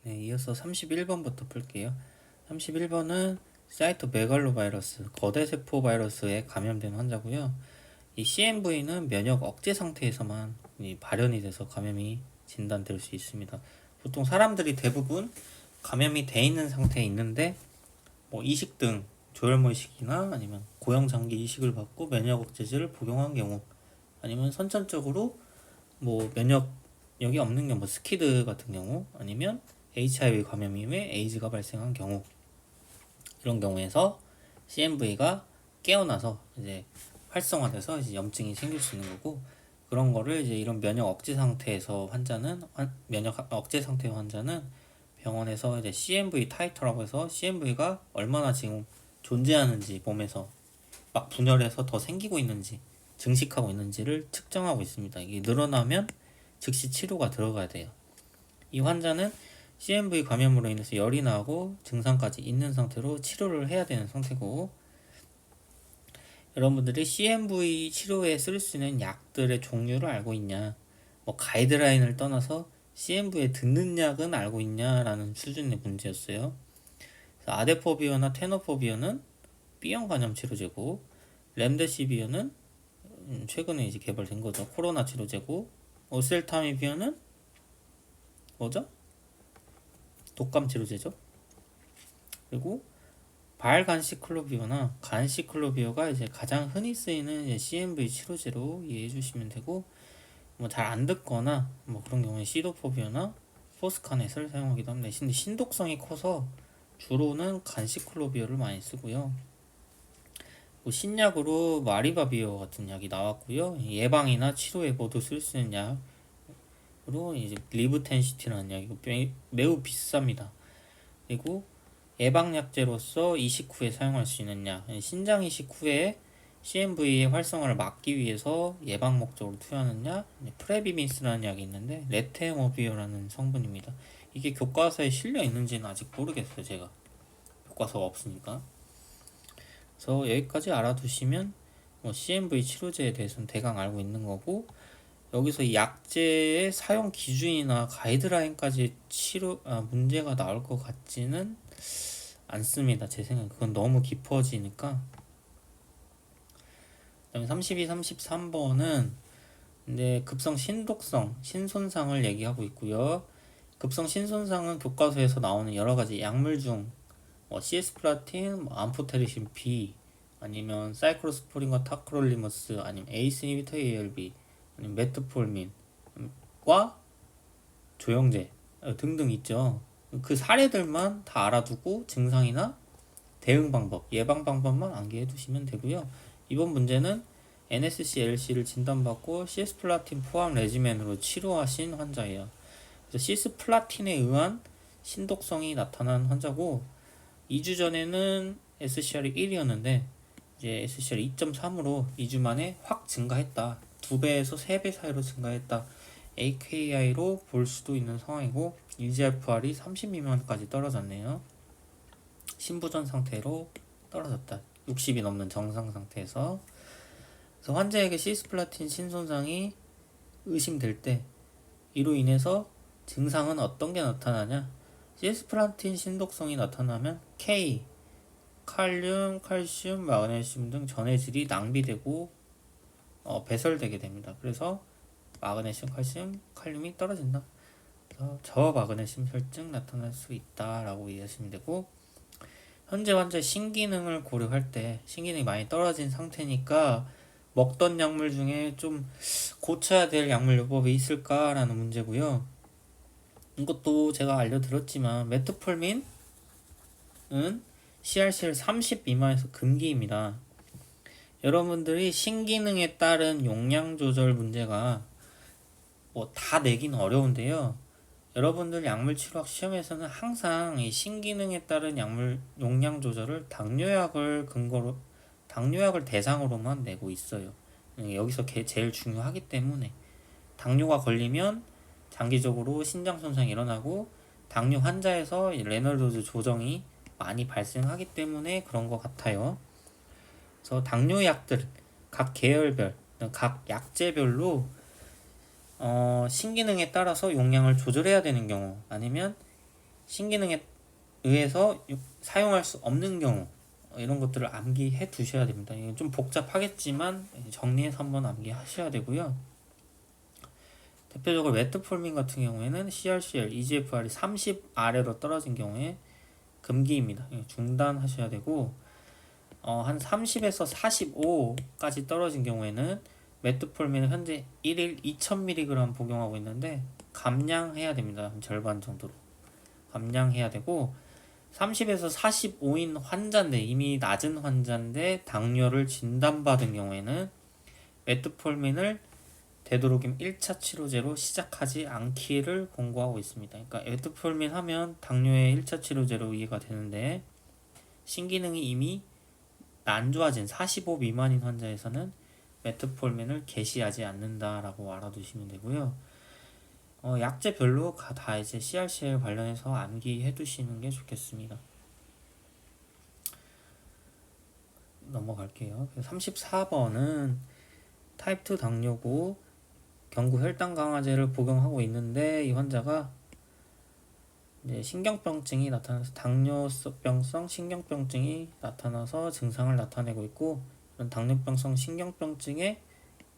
네, 이어서 31번부터 풀게요. 31번은 사이토메갈로바이러스, 거대세포 바이러스에 감염된 환자고요. 이 CMV는 면역 억제 상태에서만 발현이 돼서 감염이 진단될 수 있습니다. 보통 사람들이 대부분 감염이 돼 있는 상태에 있는데 뭐 이식 등 조혈모 이식이나 아니면 고형장기 이식을 받고 면역 억제제를 복용한 경우, 아니면 선천적으로 뭐 면역력이 없는 경우, 뭐 스키드 같은 경우, 아니면 HIV 감염 이후에 에이즈가 발생한 경우, 이런 경우에서 CMV가 깨어나서 이제 활성화돼서 이제 염증이 생길 수 있는 거고, 그런 거를 이제 이런 면역 억제 상태에서 면역 억제 상태의 환자는 병원에서 이제 CMV 타이터라고 해서 CMV가 얼마나 지금 존재하는지, 몸에서 막 분열해서 더 생기고 있는지, 증식하고 있는지를 측정하고 있습니다. 이게 늘어나면 즉시 치료가 들어가야 돼요. 이 환자는 CMV 감염으로 인해서 열이 나고 증상까지 있는 상태로 치료를 해야 되는 상태고, 여러분들이 CMV 치료에 쓸 수 있는 약들의 종류를 알고 있냐, 뭐 가이드라인을 떠나서 CMV에 듣는 약은 알고 있냐라는 수준의 문제였어요. 아데포비어나 테노포비어는 B형 간염 치료제고, 렘데시비어는 최근에 이제 개발된 거죠. 코로나 치료제고, 오셀타미비어는 뭐죠? 독감 치료제죠. 그리고 발간시클로비어나 간시클로비어가 이제 가장 흔히 쓰이는 이제 CMV 치료제로 이해해 주시면 되고, 뭐 잘 안 듣거나 뭐 그런 경우에 시도포비어나 포스카넷을 사용하기도 합니다. 근데 신독성이 커서 주로는 간시클로비어를 많이 쓰고요. 뭐 신약으로 마리바비어 같은 약이 나왔고요. 예방이나 치료에 모두 쓸 수 있는 약으로 이제 리브텐시티라는 약이고 매우 비쌉니다. 그리고 예방약제로서 이식 후에 사용할 수 있는 약, 신장 이식 후에 CMV의 활성화를 막기 위해서 예방 목적으로 투여하는 약, 프레비미스라는 약이 있는데 레테모비어라는 성분입니다. 이게 교과서에 실려 있는지는 아직 모르겠어요. 제가 교과서가 없으니까. 그래서 여기까지 알아두시면 뭐 CMV 치료제에 대해서는 대강 알고 있는 거고, 여기서 이 약제의 사용 기준이나 가이드라인까지 문제가 나올 것 같지는 않습니다. 제 생각에 그건 너무 깊어지니까. 그다음에 32, 33번은 이제 급성 신독성, 신손상을 얘기하고 있고요. 급성 신손상은 교과서에서 나오는 여러 가지 약물 중 CS 플라틴, 암포테리신 B, 아니면 사이클로스포린과 타크롤리머스, 아니면 에이스 이니비터 ALB, 아니면 메트폴민과 조영제 등등 있죠. 그 사례들만 다 알아두고 증상이나 대응 방법, 예방 방법만 암기해 두시면 되고요. 이번 문제는 NSC-LC를 진단받고 시스플라틴 포함 레지멘으로 치료하신 환자예요. 그래서 시스플라틴에 의한 신독성이 나타난 환자고, 2주 전에는 SCR이 1이었는데 이제 SCR 2.3으로 2주 만에 확 증가했다. 2배에서 3배 사이로 증가했다. AKI로 볼 수도 있는 상황이고, EGFR이 30 미만까지 떨어졌네요. 신부전 상태로 떨어졌다. 60이 넘는 정상 상태에서. 그래서 환자에게 시스플라틴 신손상이 의심될 때 이로 인해서 증상은 어떤 게 나타나냐? 시스플라틴 신독성이 나타나면 K, 칼륨, 칼슘, 마그네슘 등 전해질이 낭비되고 배설되게 됩니다. 그래서 마그네슘, 칼슘, 칼륨이 떨어진다. 그래서 저마그네슘 혈증 나타날 수 있다라고 이해하시면 되고, 현재 환자의 신기능을 고려할 때 신기능이 많이 떨어진 상태니까 먹던 약물 중에 좀 고쳐야 될 약물 요법이 있을까라는 문제고요. 이것도 제가 알려드렸지만 메트폴민은 CRC를 30 미만에서 금기입니다. 여러분들이 신기능에 따른 용량 조절 문제가 뭐 다 내기는 어려운데요. 여러분들 약물 치료학 시험에서는 항상 이 신기능에 따른 약물 용량 조절을 당뇨약을 대상으로만 내고 있어요. 여기서 제일 중요하기 때문에 당뇨가 걸리면 장기적으로 신장 손상이 일어나고 당뇨 환자에서 레놀도즈 조정이 많이 발생하기 때문에 그런 것 같아요. 그래서 당뇨약들 각 계열별, 각 약제별로 신기능에 따라서 용량을 조절해야 되는 경우, 아니면 신기능에 의해서 사용할 수 없는 경우 이런 것들을 암기해 두셔야 됩니다. 이건 좀 복잡하겠지만 정리해서 한번 암기하셔야 되고요. 대표적으로 메트폴민 같은 경우에는 CRCL, EGFR이 30 아래로 떨어진 경우에 금기입니다. 중단하셔야 되고 한 30에서 45까지 떨어진 경우에는 메트폴민은 현재 1일 2000mg 복용하고 있는데 감량해야 됩니다. 한 절반 정도로 감량해야 되고 30에서 45인 환자인데 이미 낮은 환자인데 당뇨를 진단받은 경우에는 메트폴민을 되도록이면 1차 치료제로 시작하지 않기를 권고하고 있습니다. 그러니까 메트폴민 하면 당뇨의 1차 치료제로 이해가 되는데 신기능이 이미 안 좋아진 45 미만인 환자에서는 메트폴민을 개시하지 않는다라고 알아두시면 되고요. 약제별로 다 이제 CRCL 관련해서 암기해 두시는 게 좋겠습니다. 넘어갈게요. 34번은 타입 2 당뇨고 경구 혈당 강화제를 복용하고 있는데 이 환자가 이제 신경병증이 나타나서 당뇨병성 신경병증이 나타나서 증상을 나타내고 있고 이런 당뇨병성 신경병증의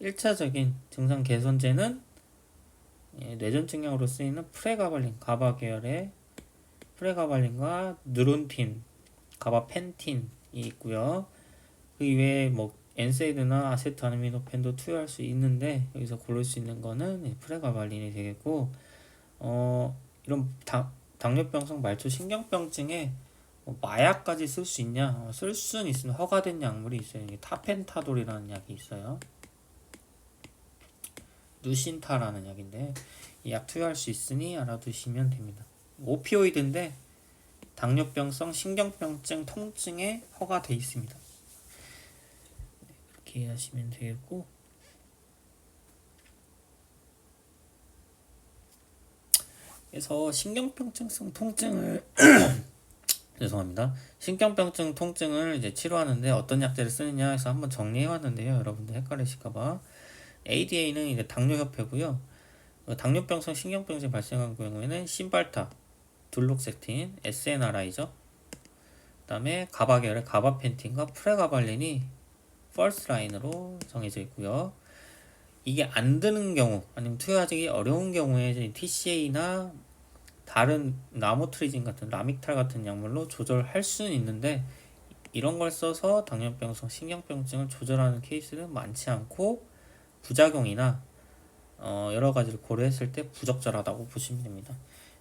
1차적인 증상 개선제는 뇌전증약으로 쓰이는 프레가발린, 가바 계열의 프레가발린과 누론틴, 가바펜틴이 있고요. 그 이외에 뭐 엔세이드나 아세트아미노펜도 투여할 수 있는데 여기서 고를 수 있는 거는 프레가발린이 되겠고 이런 당뇨병성 말초 신경병증에 마약까지 쓸 수 있냐? 쓸 수는 있으면 허가된 약물이 있어요. 이게 타펜타돌이라는 약이 있어요. 누신타라는 약인데 이 약 투여할 수 있으니 알아두시면 됩니다. 오피오이드인데 당뇨병성 신경병증 통증에 허가돼 있습니다. 이렇게 이해하시면 되겠고 그래서 신경병증성 통증을 죄송합니다. 신경병증 통증을 이제 치료하는데 어떤 약제를 쓰느냐 해서 한번 정리해왔는데요. 여러분들 헷갈리실까봐 ADA는 이제 당뇨협회고요. 당뇨병성 신경병증이 발생한 경우에는 신발타, 둘록세틴, SNRI죠. 그 다음에 가바계열의 가바펜틴과 프레가발린이 퍼스트 라인으로 정해져 있고요. 이게 안 드는 경우 아니면 투여하기 어려운 경우에 TCA나 다른 라모트리진 같은 라믹탈 같은 약물로 조절할 수는 있는데 이런 걸 써서 당뇨병성 신경병증을 조절하는 케이스는 많지 않고 부작용이나 여러 가지를 고려했을 때 부적절하다고 보시면 됩니다.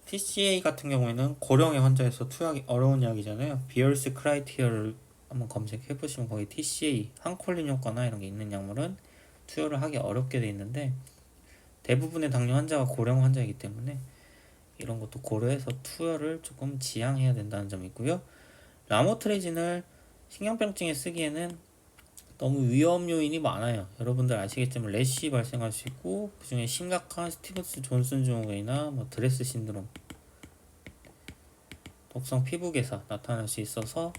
TCA 같은 경우에는 고령의 환자에서 투여하기 어려운 약이잖아요. 비얼스 크라이티어를 한번 검색해 보시면 거기 TCA, 항콜린 효과나 이런 게 있는 약물은 투여를 하기 어렵게 돼 있는데 대부분의 당뇨 환자가 고령 환자이기 때문에 이런 것도 고려해서 투여를 조금 지양해야 된다는 점이 있고요. 라모트레진을 신경병증에 쓰기에는 너무 위험 요인이 많아요. 여러분들 아시겠지만 래시 발생할 수 있고 그 중에 심각한 스티븐스 존슨 증후군이나 뭐 드레스 신드롬, 독성 피부 괴사 나타날 수 있어서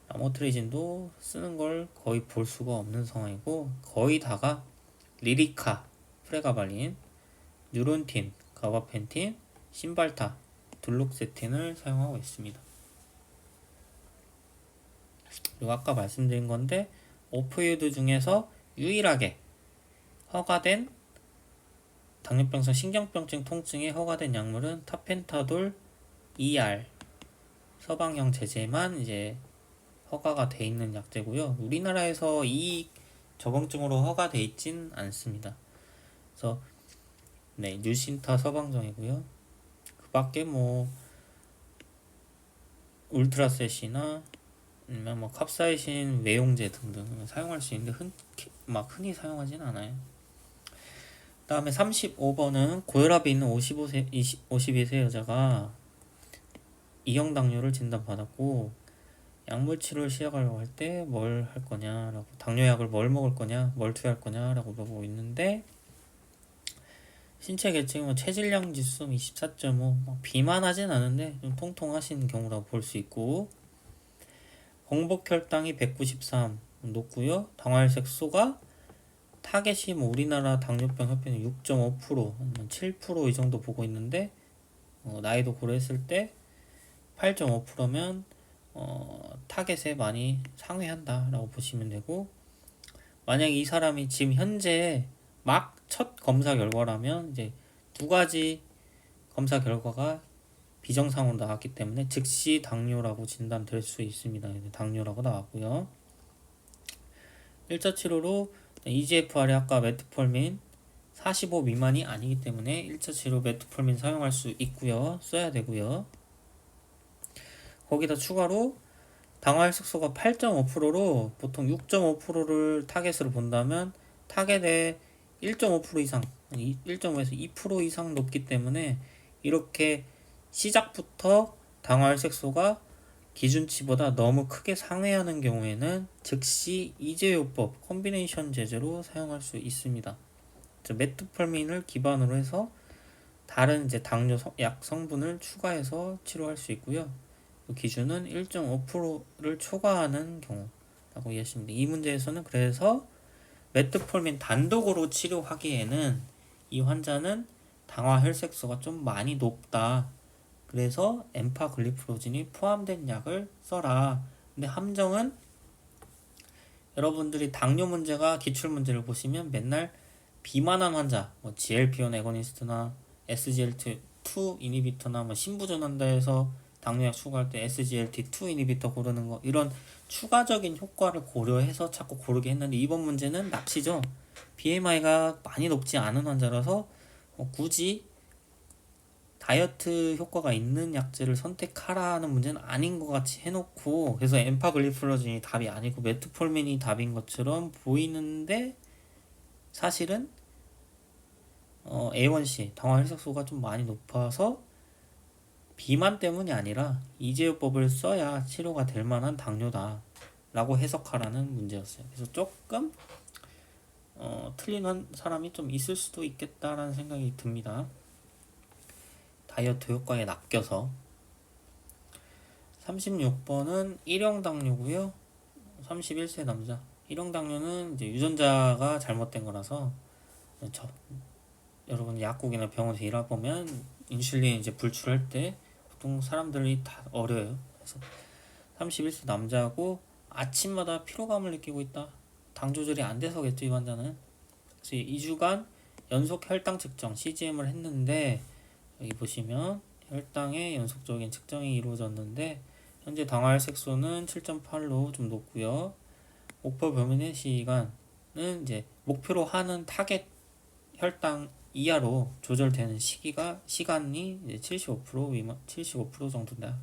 라모트레진도 쓰는 걸 거의 볼 수가 없는 상황이고 거의 다가 리리카, 프레가발린, 뉴론틴, 가바펜틴, 신발타, 둘록세틴을 사용하고 있습니다. 그리고 아까 말씀드린 건데 오피오이드 중에서 유일하게 허가된 당뇨병성 신경병증 통증에 허가된 약물은 타펜타돌 ER 서방형 제제만 이제 허가가 돼 있는 약제고요. 우리나라에서 이 저병증으로 허가돼 있진 않습니다. 그래서 뉴신타 서방정이고요. 그 밖에 뭐 울트라셋이나 아니면 뭐 캅사이신 외용제 등등 사용할 수 있는데 흔히 사용하진 않아요. 그 다음에 35번은 고혈압이 있는 52세 여자가 2형 당뇨를 진단받았고 약물 치료를 시작하려고 할 때 뭘 할 거냐라고 당뇨약을 뭘 먹을 거냐 뭘 투여할 거냐라고 물어보고 있는데 신체 계층은 체질량 지수 24.5 비만하진 않은데 좀 통통하신 경우라고 볼 수 있고 공복 혈당이 193 높고요. 당화혈색 소가 타겟이 뭐 우리나라 당뇨병 협회는 6.5% 아니면 7%이 정도 보고 있는데 나이도 고려했을 때 8.5%면 타겟에 많이 상회한다라고 보시면 되고, 만약 이 사람이 지금 현재 막 첫 검사 결과라면 이제 두 가지 검사 결과가 비정상으로 나왔기 때문에 즉시 당뇨라고 진단될 수 있습니다. 당뇨라고 나왔고요. 1차 치료로 EGFR이 아까 메트폴민 45 미만이 아니기 때문에 1차 치료 메트폴민 사용할 수 있고요. 써야 되고요. 거기다 추가로 당화혈색소가 8.5%로 보통 6.5%를 타겟으로 본다면 타겟의 1.5% 이상, 1.5에서 2% 이상 높기 때문에 이렇게 시작부터 당화혈색소가 기준치보다 너무 크게 상회하는 경우에는 즉시 이제요법 콤비네이션 제제로 사용할 수 있습니다. 메트폴민을 기반으로 해서 다른 이제 당뇨 약 성분을 추가해서 치료할 수 있고요. 기준은 1.5%를 초과하는 경우라고 이해하시면 됩니다. 이 문제에서는 그래서 메트폴민 단독으로 치료하기에는 이 환자는 당화혈색소가 좀 많이 높다. 그래서 엠파글리프로진이 포함된 약을 써라. 근데 함정은 여러분들이 당뇨 문제가 기출 문제를 보시면 맨날 비만한 환자, 뭐 GLP-1 애고니스트나 SGLT2 이니비터나 뭐 신부전한다 해서 당뇨약 추가할 때 SGLT2 이니비터 고르는 거, 이런 추가적인 효과를 고려해서 자꾸 고르게 했는데 이번 문제는 낚시죠. BMI가 많이 높지 않은 환자라서 굳이 다이어트 효과가 있는 약제를 선택하라는 문제는 아닌 것 같이 해놓고, 그래서 엠파글리플로진이 답이 아니고 메트폴민이 답인 것처럼 보이는데 사실은 A1C 당화혈색소가 좀 많이 높아서 비만 때문이 아니라 이제요법을 써야 치료가 될 만한 당뇨다 라고 해석하라는 문제였어요. 그래서 조금 틀린 사람이 좀 있을 수도 있겠다라는 생각이 듭니다. 다이어트 효과에 낚여서. 36번은 1형 당뇨고요. 31세 남자. 1형 당뇨는 이제 유전자가 잘못된 거라서 여러분 약국이나 병원에서 일해보면 인슐린 이제 불출할 때 보통 사람들이 다 어려요. 그래서 31세 남자고 아침마다 피로감을 느끼고 있다. 당 조절이 안 돼서겠죠, 이 환자는. 그래서 2주간 연속 혈당 측정 CGM을 했는데 여기 보시면 혈당의 연속적인 측정이 이루어졌는데 현재 당화혈색소는 7.8로 좀 높고요. 목표 범위의 시간은 이제 목표로 하는 타겟 혈당 이하로 조절되는 시간이 이제 75% 미만, 75% 정도다.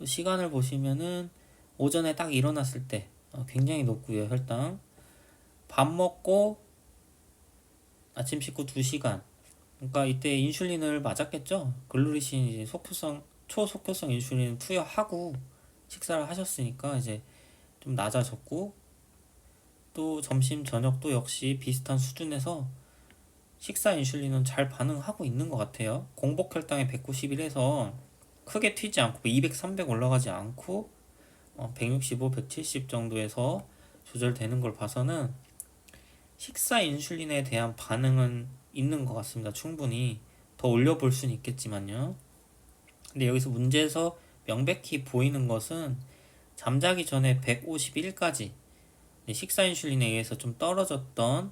시간을 보시면은 오전에 딱 일어났을 때 굉장히 높고요, 혈당. 밥 먹고 아침 식후 2시간. 그러니까 이때 인슐린을 맞았겠죠. 글루리신 이제 초속효성 인슐린을 투여하고 식사를 하셨으니까 이제 좀 낮아졌고, 또 점심 저녁도 역시 비슷한 수준에서 식사 인슐린은 잘 반응하고 있는 것 같아요. 공복 혈당이 191에서 크게 튀지 않고 200, 300 올라가지 않고 165, 170 정도에서 조절되는 걸 봐서는 식사 인슐린에 대한 반응은 있는 것 같습니다. 충분히 더 올려볼 수는 있겠지만요. 근데 여기서 문제에서 명백히 보이는 것은 잠자기 전에 151까지 식사 인슐린에 의해서 좀 떨어졌던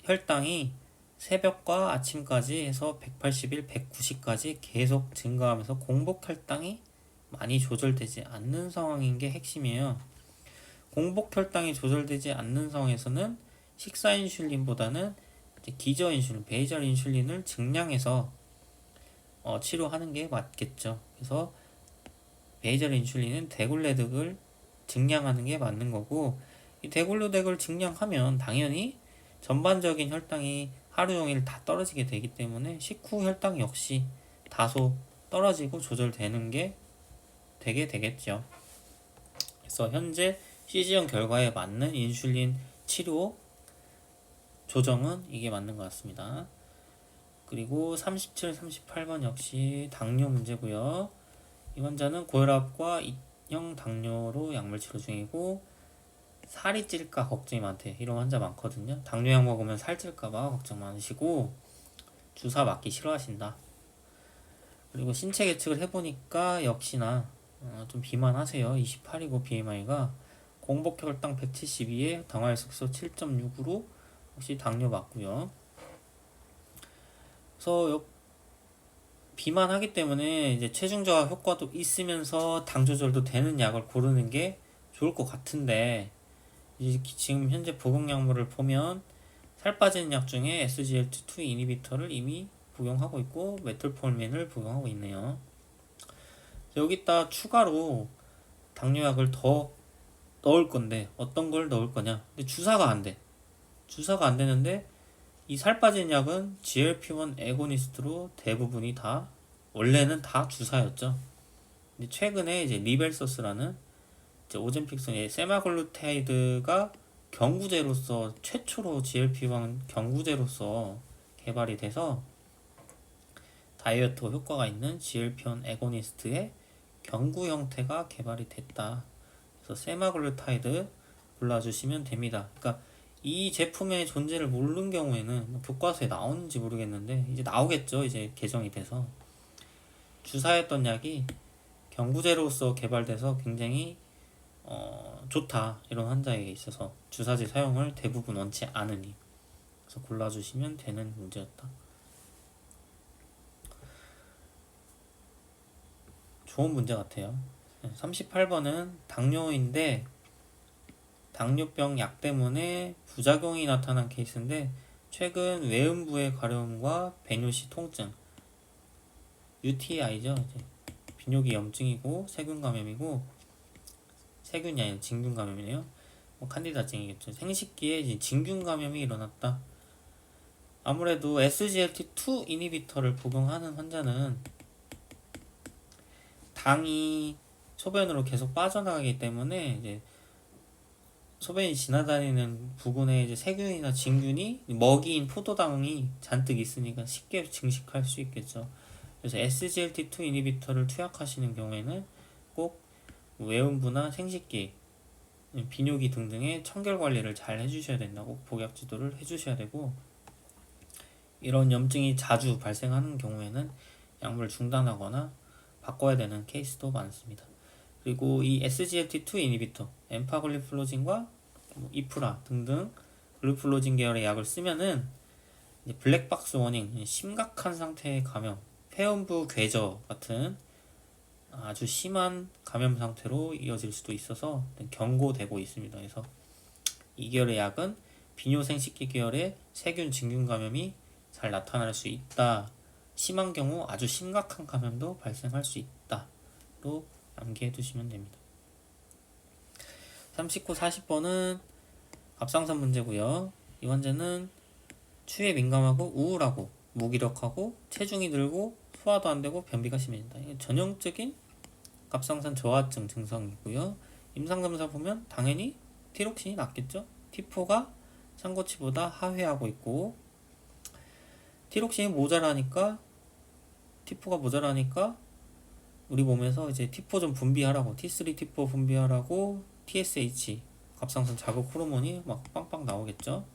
혈당이 새벽과 아침까지 해서 181, 190까지 계속 증가하면서 공복 혈당이 많이 조절되지 않는 상황인 게 핵심이에요. 공복 혈당이 조절되지 않는 상황에서는 식사 인슐린보다는 기저 인슐린, 베이절 인슐린을 증량해서 치료하는 게 맞겠죠. 그래서 베이절 인슐린은 데굴레득을 증량하는 게 맞는 거고, 이 데굴레득을 증량하면 당연히 전반적인 혈당이 하루 종일 다 떨어지게 되기 때문에 식후 혈당 역시 다소 떨어지고 조절되는 게 되게 되겠죠. 그래서 현재 CG형 결과에 맞는 인슐린 치료 조정은 이게 맞는 것 같습니다. 그리고 37, 38번 역시 당뇨 문제고요. 이 환자는 고혈압과 2형 당뇨로 약물 치료 중이고 살이 찔까 걱정이 많대. 이런 환자 많거든요. 당뇨약 먹으면 살찔까봐 걱정 많으시고 주사 맞기 싫어하신다. 그리고 신체 계측을 해보니까 역시나 좀 비만하세요. 28이고 BMI가 공복 혈당 172에 당화혈 색소 7.6으로 혹시 당뇨 맞고요. 그래서 비만하기 때문에 이제 체중 저하 효과도 있으면서 당 조절도 되는 약을 고르는 게 좋을 것 같은데, 지금 현재 복용 약물을 보면 살 빠지는 약 중에 SGLT2 이니비터를 이미 복용하고 있고 메트폴민을 복용하고 있네요. 여기다 추가로 당뇨약을 더 넣을 건데 어떤 걸 넣을 거냐? 근데 주사가 안 돼. 주사가 안 되는데 이 살 빠지는 약은 GLP-1 애고니스트로 대부분이 다 원래는 다 주사였죠. 근데 최근에 이제 리벨서스라는 이제 오젬픽슨의 세마글루타이드가 경구제로서 최초로 GLP-1 경구제로서 개발이 돼서 다이어트 효과가 있는 GLP-1 애고니스트의 경구 형태가 개발이 됐다. 그래서 세마글루타이드 골라주시면 됩니다. 그러니까 이 제품의 존재를 모르는 경우에는 뭐 교과서에 나오는지 모르겠는데 이제 나오겠죠. 이제 개정이 돼서 주사했던 약이 경구제로서 개발돼서 굉장히 좋다 이런 환자에게 있어서 주사제 사용을 대부분 원치 않으니 그래서 골라주시면 되는 문제였다. 좋은 문제 같아요. 38번은 당뇨인데 당뇨병 약 때문에 부작용이 나타난 케이스인데 최근 외음부의 가려움과 배뇨시 통증 UTI죠. 이제 비뇨기 염증이고 세균 감염이고 세균이 아니라 진균 감염이네요. 뭐 칸디다증이겠죠. 생식기에 이제 진균 감염이 일어났다. 아무래도 SGLT2 이니비터를 복용하는 환자는 당이 소변으로 계속 빠져나가기 때문에 이제 소변이 지나다니는 부분에 이제 세균이나 진균이 먹이인 포도당이 잔뜩 있으니까 쉽게 증식할 수 있겠죠. 그래서 SGLT2 이니비터를 투약하시는 경우에는 꼭 외음부나 생식기, 비뇨기 등등의 청결 관리를 잘 해주셔야 된다고 복약 지도를 해주셔야 되고 이런 염증이 자주 발생하는 경우에는 약물을 중단하거나 바꿔야 되는 케이스도 많습니다. 그리고 이 SGLT2 이니비터, 엠파글리플로진과 이프라 등등 글루플로진 계열의 약을 쓰면은 블랙박스 워닝, 심각한 상태의 감염, 폐음부 궤저 같은 아주 심한 감염 상태로 이어질 수도 있어서 경고되고 있습니다. 그래서 이 계열의 약은 비뇨생식기 계열의 세균 진균 감염이 잘 나타날 수 있다. 심한 경우 아주 심각한 감염도 발생할 수 있다로 암기해 두시면 됩니다. 39, 40번은 갑상선 문제고요. 이 환자는 추위에 민감하고 우울하고 무기력하고 체중이 늘고 소화도 안 되고 변비가 심해진다. 이게 전형적인 갑상선 저하증 증상이고요. 임상검사 보면 당연히 티록신이 낮겠죠. T4가 참고치보다 하회하고 있고 티록신이 모자라니까 T4가 모자라니까 우리 몸에서 이제 T4 좀 분비하라고 T3, T4 분비하라고 TSH 갑상선 자극 호르몬이 막 빵빵 나오겠죠.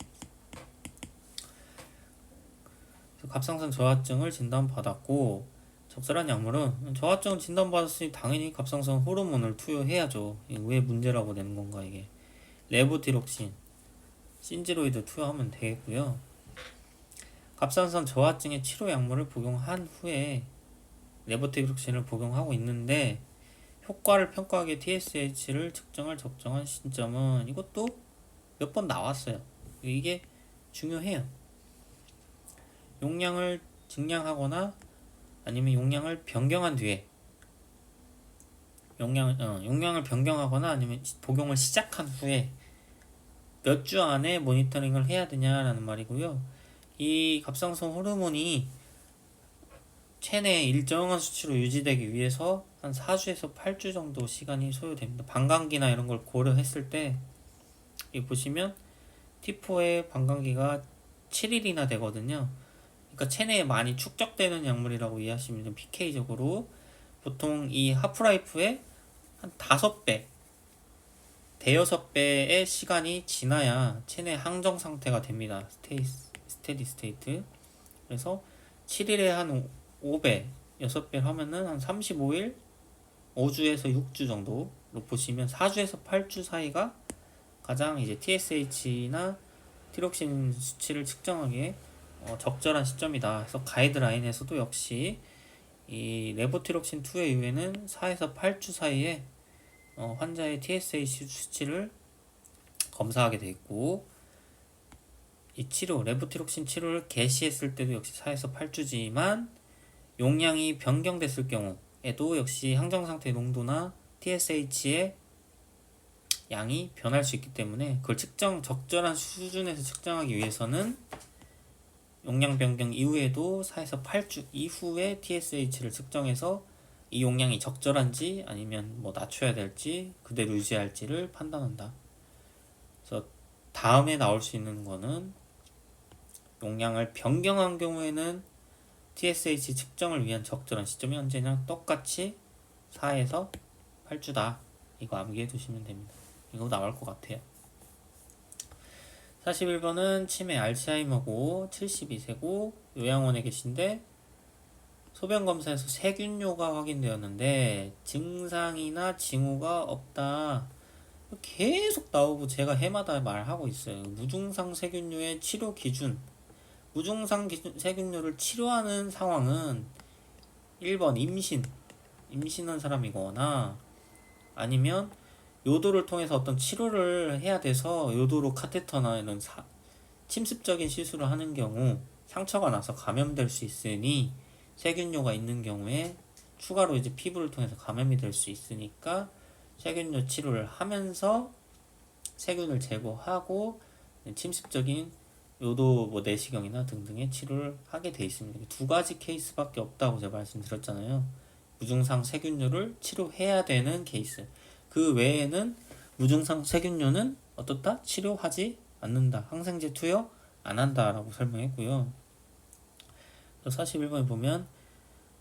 갑상선 저하증을 진단받았고 적절한 약물은 저하증 진단받았으니 당연히 갑상선 호르몬을 투여해야죠. 이게 왜 문제라고 내는 건가 이게. 레보티록신, 신지로이드 투여하면 되겠고요. 갑상선 저하증의 치료 약물을 복용한 후에 레보티록신을 복용하고 있는데 효과를 평가하기 위해 TSH를 측정할 적정한 시점은 이것도 몇 번 나왔어요. 이게 중요해요. 용량을 증량하거나 아니면 용량을 변경한 뒤에 용량을 변경하거나 아니면 복용을 시작한 후에 몇 주 안에 모니터링을 해야 되냐라는 말이고요. 이 갑상선 호르몬이 체내에 일정한 수치로 유지되기 위해서 한 4주에서 8주 정도 시간이 소요됩니다. 방광기나 이런 걸 고려했을 때 이 보시면 T4의 방광기가 7일이나 되거든요. 그러니까 체내에 많이 축적되는 약물이라고 이해하시면 돼요. PK적으로 보통 이 하프라이프의 한 5배, 대여섯 배의 시간이 지나야 체내 항정 상태가 됩니다. 스테디 스테이트. 그래서 7일에 한 5배 6배 하면은 한 35일, 5주에서 6주 정도로 보시면 4주에서 8주 사이가 가장 이제 TSH나 티록신 수치를 측정하기에 적절한 시점이다. 그래서 가이드라인에서도 역시 이 레보티록신 2의 이후에는 4에서 8주 사이에 환자의 TSH 수치를 검사하게 돼 있고, 이 치료, 레보티록신 치료를 개시했을 때도 역시 4에서 8주지만 용량이 변경됐을 경우에도 역시 항정상태 농도나 TSH의 양이 변할 수 있기 때문에 그걸 적절한 수준에서 측정하기 위해서는 용량 변경 이후에도 4에서 8주 이후에 TSH를 측정해서 이 용량이 적절한지 아니면 뭐 낮춰야 될지 그대로 유지할지를 판단한다. 그래서 다음에 나올 수 있는 거는 용량을 변경한 경우에는 TSH 측정을 위한 적절한 시점이 언제나 똑같이 4에서 8주다. 이거 암기해 두시면 됩니다. 이거 나올 것 같아요. 41번은 치매 알츠하이머고 72세고 요양원에 계신데 소변검사에서 세균뇨가 확인되었는데 증상이나 징후가 없다. 계속 나오고 제가 해마다 말하고 있어요. 무증상 세균뇨의 치료 기준. 무증상 세균뇨를 치료하는 상황은 1번 임신한 사람이거나 아니면 요도를 통해서 어떤 치료를 해야 돼서 요도로 카테터나 이런 침습적인 시술을 하는 경우 상처가 나서 감염될 수 있으니 세균뇨가 있는 경우에 추가로 이제 피부를 통해서 감염이 될 수 있으니까 세균뇨 치료를 하면서 세균을 제거하고 침습적인 요도 뭐 내시경이나 등등의 치료를 하게 돼 있습니다. 두 가지 케이스밖에 없다고 제가 말씀드렸잖아요. 무증상 세균뇨를 치료해야 되는 케이스. 그 외에는 무증상 세균뇨는 어떻다? 치료하지 않는다. 항생제 투여 안 한다라고 설명했고요. 41번에 보면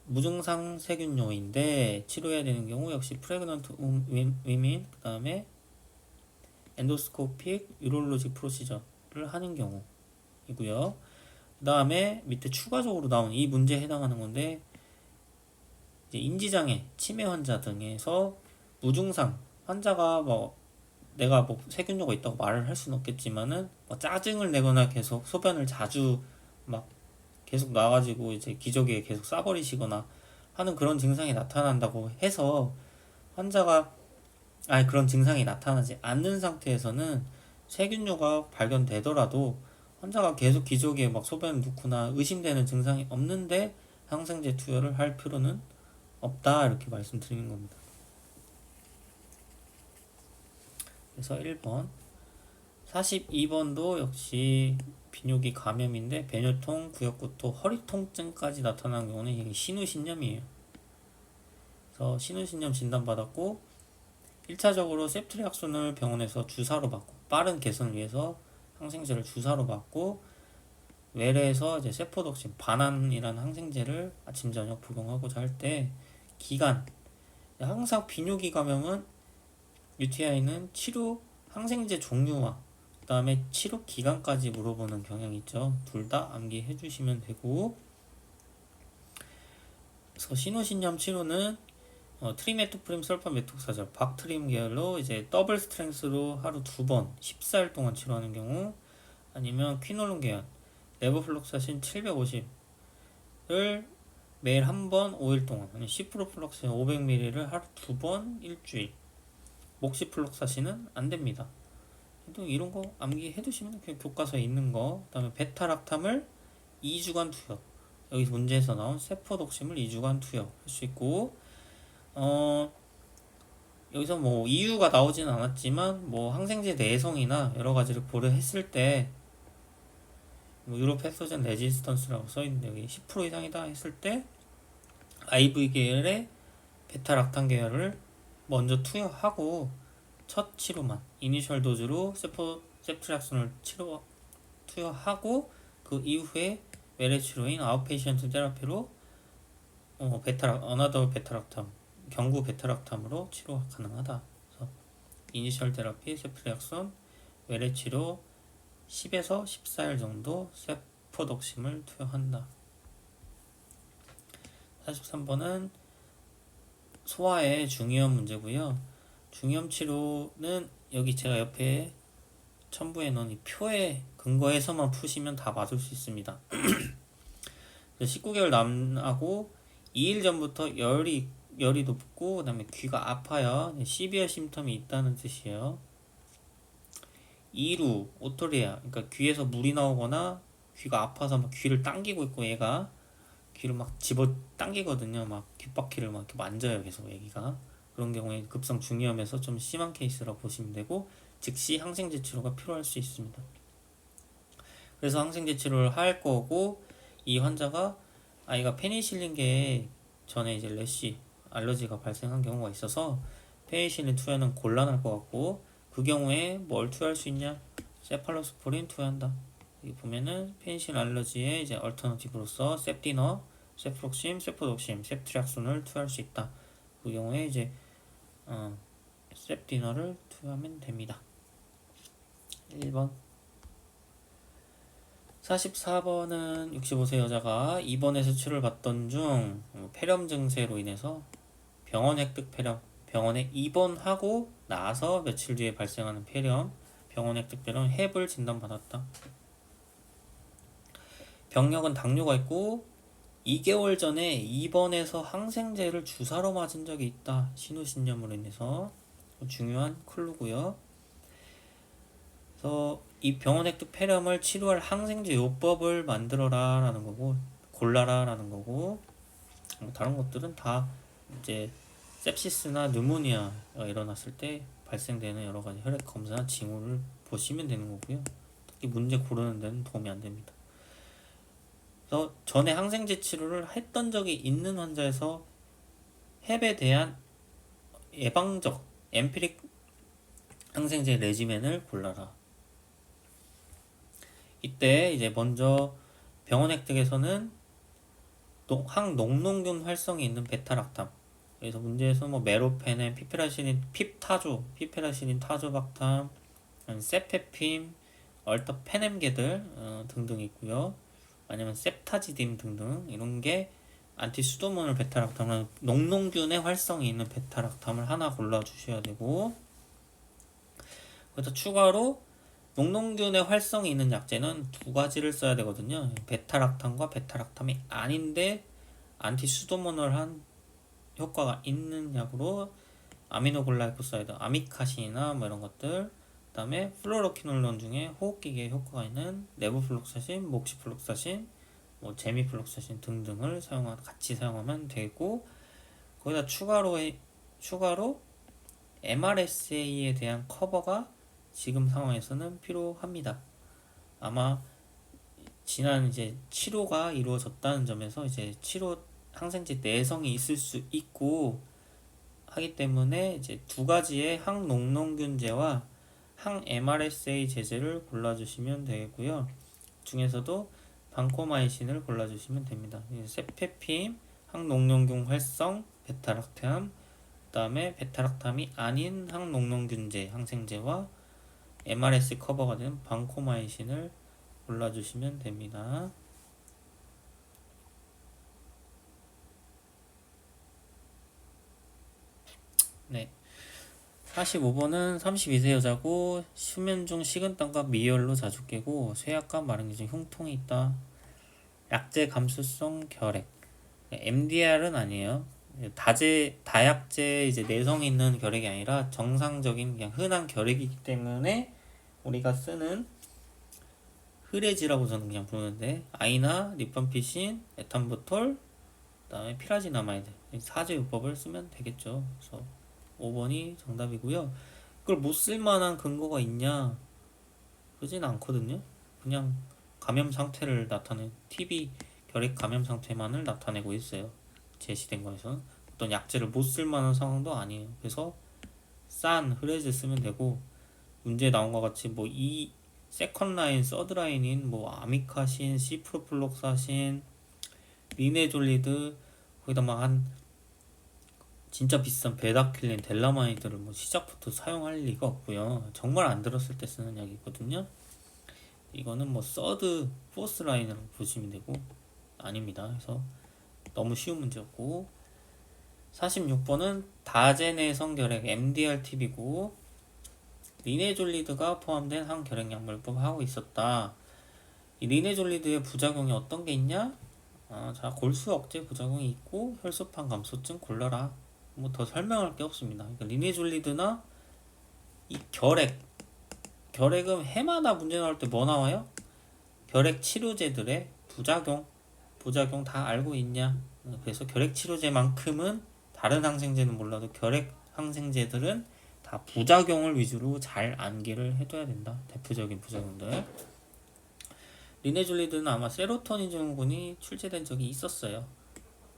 무증상 세균뇨인데 치료해야 되는 경우 역시 프레그넌트 위민 그 다음에 엔도스코픽 유롤로직 프로시저를 하는 경우이고요. 그 다음에 밑에 추가적으로 나온 이 문제에 해당하는 건데 이제 인지장애, 치매 환자 등에서 무증상 환자가 뭐 내가 뭐 세균뇨가 있다고 말을 할 수는 없겠지만은 뭐 짜증을 내거나 계속 소변을 자주 막 계속 나가지고 이제 기저귀에 계속 싸버리시거나 하는 그런 증상이 나타난다고 해서 환자가 그런 증상이 나타나지 않는 상태에서는 세균뇨가 발견되더라도 환자가 계속 기저귀에 막 소변을 넣거나 의심되는 증상이 없는데 항생제 투여를 할 필요는 없다 이렇게 말씀드리는 겁니다. 그래서 1번 42번도 역시 비뇨기 감염인데 배뇨통, 구역구토, 허리 통증까지 나타나는 경우는 이게 신우신염이에요. 그래서 신우신염 진단받았고 1차적으로 세프트리악손을 병원에서 주사로 받고 빠른 개선을 위해서 항생제를 주사로 받고 외래에서 이제 세포독신 반환이라는 항생제를 아침 저녁 복용하고자 할 때 기간 항상 비뇨기 감염은 UTI는 치료 항생제 종류와 그 다음에 치료 기간까지 물어보는 경향이 있죠. 둘 다 암기해 주시면 되고, 그래서 신우신염 치료는 트리메토프림 설파메톡사졸 박트림 계열로 이제 더블 스트렝스로 하루 2번 14일 동안 치료하는 경우, 아니면 퀴놀론 계열 레보플록사신 750을 매일 한 번 5일 동안, 아니면 시프로플록사신 500ml를 하루 2번 일주일, 목시플록사신은 안 됩니다. 또 이런 거 암기해 두시면 그냥 교과서에 있는 거. 그 다음에 베타락탐을 2주간 투여, 여기서 문제에서 나온 세포독심을 2주간 투여 할 수 있고, 여기서 뭐 이유가 나오진 않았지만 뭐 항생제 내성이나 여러 가지를 고려했을 때 뭐 유로 패소젠 레지스턴스라고 써있는데 여기 10% 이상이다 했을 때 IV 계열의 베타락탐 계열을 먼저 투여하고 첫 치료만 이니셜 도즈로 세프트리악손을 투여하고 그 이후에 외래 치료인 아웃페이션트 테라피로 어나더 베타락탐 경구 베타락탐으로 치료 가능하다. 그래서 이니셜 테라피 세프트리악손 외래 치료 10에서 14일 정도 세포독심을 투여한다. 43번은 소아의 중이염 문제고요. 중이염 치료는 여기 제가 옆에 첨부해 놓은 이 표에 근거해서만 푸시면 다 맞을 수 있습니다. 19개월 남하고 2일 전부터 열이 높고 그다음에 귀가 아파요. 시비어 심텀이 있다는 뜻이에요. 2일 후 오토리아, 그러니까 귀에서 물이 나오거나 귀가 아파서 막 귀를 당기고 있고 얘가 귀를 막 집어 당기거든요. 막 귓바퀴를 막 이렇게 만져요. 계속 애기가. 그런 경우에 급성 중이염에서 좀 심한 케이스라고 보시면 되고 즉시 항생제 치료가 필요할 수 있습니다. 그래서 항생제 치료를 할 거고 이 환자가 아이가 페니실린계에 전에 이제 래시 알러지가 발생한 경우가 있어서 페니실린 투여는 곤란할 것 같고 그 경우에 뭘 투여할 수 있냐? 세팔로스포린 투여한다. 여기 보면은 페니실린 알러지의 이제 얼터너티브로서 셉디너, 세프록심, 세포독심, 셉트리악손을 투여할 수 있다. 그 경우에 이제 셉디너를 투여하면 됩니다. 1번. 44번은 65세 여자가 입원해서 치료를 받던 중 폐렴 증세로 인해서 병원 획득 폐렴, 병원에 입원하고 나서 며칠 뒤에 발생하는 폐렴, 병원 획득 폐렴 해불 진단받았다. 병력은 당뇨가 있고 2개월 전에 입원해서 항생제를 주사로 맞은 적이 있다. 신우신염으로 인해서 중요한 클루고요. 그래서 이 병원 획득 폐렴을 치료할 항생제 요법을 만들어라 라는 거고 골라라 라는 거고 다른 것들은 다 이제 sepsis나 뉴모니아가 일어났을 때 발생되는 여러 가지 혈액 검사나 징후를 보시면 되는 거고요. 특히 문제 고르는 데는 도움이 안 됩니다. 그래서 전에 항생제 치료를 했던 적이 있는 환자에서 햅에 대한 예방적 엠피릭 항생제 레지멘을 골라라. 이때 이제 먼저 병원 획득에서는 항농농균 활성이 있는 베타락탐. 그래서 문제에서 뭐 메로페넨, 피페라시닌, 피페라시닌 타조박탐, 세페핌, 얼터페넴계들 등등 있고요. 아니면 셉타지딤 등등 이런 게 안티수도모널 베타락탐은 농농균의 활성이 있는 베타락탐을 하나 골라 주셔야 되고 그래서 추가로 농농균의 활성이 있는 약제는 두 가지를 써야 되거든요. 베타락탐과 베타락탐이 아닌데 안티수도모널한 효과가 있는 약으로 아미노글라이코사이드, 아미카신이나 뭐 이런 것들, 그 다음에 플로로키놀론 중에 호흡기계에 효과가 있는 레보플록사신, 목시플록사신, 뭐 제미플록사신 등등을 같이 사용하면 되고 거기다 추가로 MRSA에 대한 커버가 지금 상황에서는 필요합니다. 아마 지난 이제 치료가 이루어졌다는 점에서 이제 치료 항생제 내성이 있을 수 있고 하기 때문에 이제 두 가지의 항농농균제와 항 MRSA 제제를 골라주시면 되고요. 중에서도 방코마이신을 골라주시면 됩니다. 세페핌, 항농농균 활성, 베타락탐, 그 다음에 베타락탐이 아닌 항농농균제, 항생제와 MRSA 커버가 된 방코마이신을 골라주시면 됩니다. 네. 45번은 32세 여자고 수면 중 식은땀과 미열로 자주 깨고 쇠약과 마른기 중 흉통이 있다. 약제 감수성 결핵. MDR은 아니에요. 다약제 이제 내성이 있는 결핵이 아니라 정상적인 그냥 흔한 결핵이기 때문에 우리가 쓰는 흐레지라고 저는 그냥 부르는데 아이나 리펀피신, 에탄부톨, 그다음에 피라지나마이드 사제요법을 쓰면 되겠죠. 그래서 5번이 정답이고요. 그걸 못 쓸만한 근거가 있냐? 그러진 않거든요. 그냥 감염 상태를 나타낸 TB 결핵 감염 상태만을 나타내고 있어요. 제시된 거에서는 어떤 약제를 못 쓸만한 상황도 아니에요. 그래서 싼 흐레즈 쓰면 되고 문제에 나온 것 같이 뭐 이 세컨 라인, 서드 라인인 뭐 아미카신, 시프로플록사신, 리네졸리드 거기다 막 한 진짜 비싼 베다킬린, 델라마이드를 뭐 시작부터 사용할 리가 없고요. 정말 안 들었을 때 쓰는 약이거든요. 이거는 뭐 서드, 포스 라인이라고 보시면 되고 아닙니다. 그래서 너무 쉬운 문제였고, 46번은 다제내성 결핵 MDR-TB고 리네졸리드가 포함된 한 결핵 약물법 하고 있었다. 이 리네졸리드의 부작용이 어떤 게 있냐? 자, 골수 억제 부작용이 있고 혈소판 감소증 골라라. 뭐 더 설명할 게 없습니다. 그러니까 리네졸리드나 이 결핵은 해마다 문제 나올 때 뭐 나와요? 결핵 치료제들의 부작용 다 알고 있냐? 그래서 결핵 치료제만큼은 다른 항생제는 몰라도 결핵 항생제들은 다 부작용을 위주로 잘 암기를 해둬야 된다. 대표적인 부작용들. 리네졸리드는 아마 세로토닌 증후군이 출제된 적이 있었어요.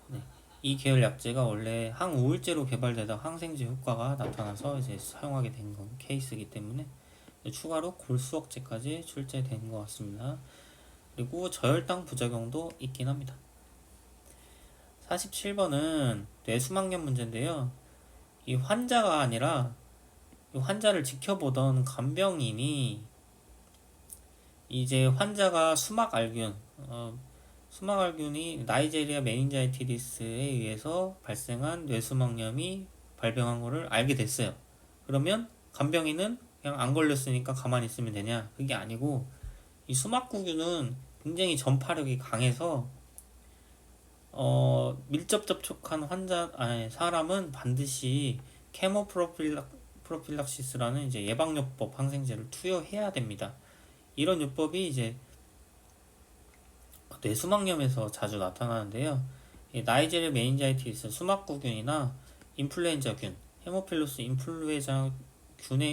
네. 이 계열 약제가 원래 항우울제로 개발되다 항생제 효과가 나타나서 이제 사용하게 된 건 케이스이기 때문에 추가로 골수억제까지 출제된 것 같습니다. 그리고 저혈당 부작용도 있긴 합니다. 47번은 뇌수막염 문제인데요. 이 환자가 아니라 이 환자를 지켜보던 간병인이 이제 환자가 수막알균이 나이제리아 메닌자이티디스에 의해서 발생한 뇌수막염이 발병한 거를 알게 됐어요. 그러면 간병인은 그냥 안 걸렸으니까 가만히 있으면 되냐? 그게 아니고 이 수막구균은 굉장히 전파력이 강해서 밀접 접촉한 사람은 반드시 프로필락시스라는 이제 예방요법 항생제를 투여해야 됩니다. 이런 요법이 이제 뇌수막염에서 자주 나타나는데요. 나이제리아 메닌자이티스 수막구균이나 인플루엔자균, 헤모필루스 인플루엔자균에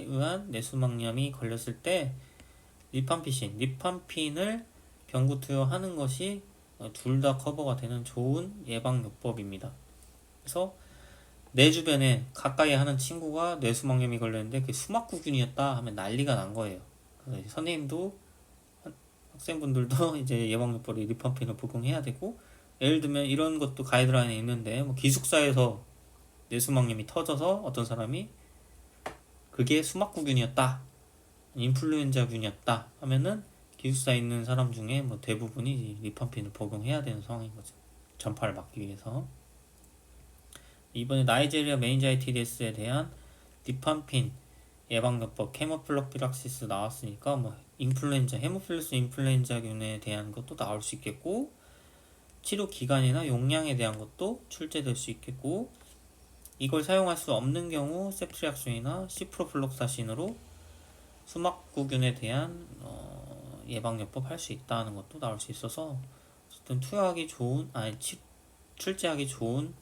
의한 뇌수막염이 걸렸을 때 리판핀을 경구 투여하는 것이 둘 다 커버가 되는 좋은 예방요법입니다. 그래서 내 주변에 가까이 하는 친구가 뇌수막염이 걸렸는데 그 수막구균이었다 하면 난리가 난 거예요. 선생님도 학생분들도 이제 예방요법에 리판핀을 복용해야 되고, 예를 들면 이런 것도 가이드라인에 있는데 뭐 기숙사에서 뇌수막염이 터져서 어떤 사람이 그게 수막구균이었다, 인플루엔자균이었다 하면은 기숙사에 있는 사람 중에 뭐 대부분이 리판핀을 복용해야 되는 상황인 거죠. 전파를 막기 위해서. 이번에 나이제리아 메닌자이티스에 대한 리판핀 예방요법 케모필로피락시스 나왔으니까 뭐 헤모필루스 인플루엔자균에 대한 것도 나올 수 있겠고, 치료 기간이나 용량에 대한 것도 출제될 수 있겠고, 이걸 사용할 수 없는 경우 세프트리악순이나 시프로플록사신으로 수막구균에 대한 예방요법 할 수 있다는 것도 나올 수 있어서 어쨌든 출제하기 좋은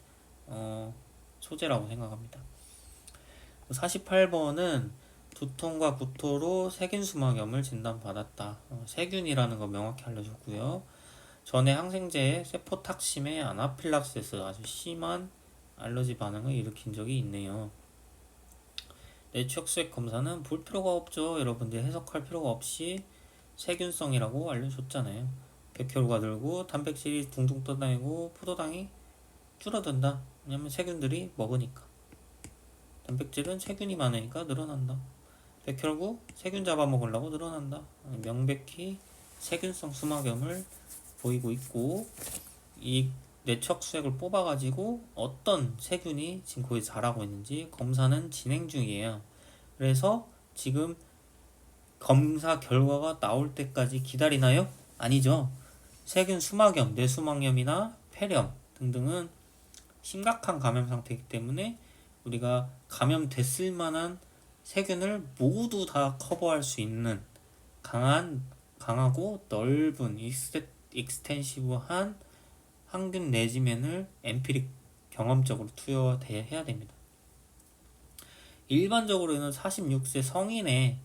소재라고 생각합니다. 48번은 두통과 구토로 세균수막염을 진단받았다. 세균이라는 거 명확히 알려줬고요. 전에 항생제에 세포탁심의 아나필락시스, 아주 심한 알러지 반응을 일으킨 적이 있네요. 뇌척수액 검사는 볼 필요가 없죠. 여러분들 해석할 필요가 없이 세균성이라고 알려줬잖아요. 백혈구가 늘고 단백질이 둥둥 떠다니고 포도당이 줄어든다. 왜냐면 세균들이 먹으니까. 단백질은 세균이 많으니까 늘어난다. 백혈구 세균 잡아먹으려고 늘어난다. 명백히 세균성 수막염을 보이고 있고, 이 뇌척수액을 뽑아가지고 어떤 세균이 지금 거기 자라고 있는지 검사는 진행 중이에요. 그래서 지금 검사 결과가 나올 때까지 기다리나요? 아니죠. 세균 수막염, 뇌수막염이나 폐렴 등등은 심각한 감염 상태이기 때문에 우리가 감염됐을 만한 세균을 모두 다 커버할 수 있는 강하고 넓은 익스텐시브한 항균 레지멘을 엠피릭 경험적으로 투여해야 됩니다. 일반적으로는 46세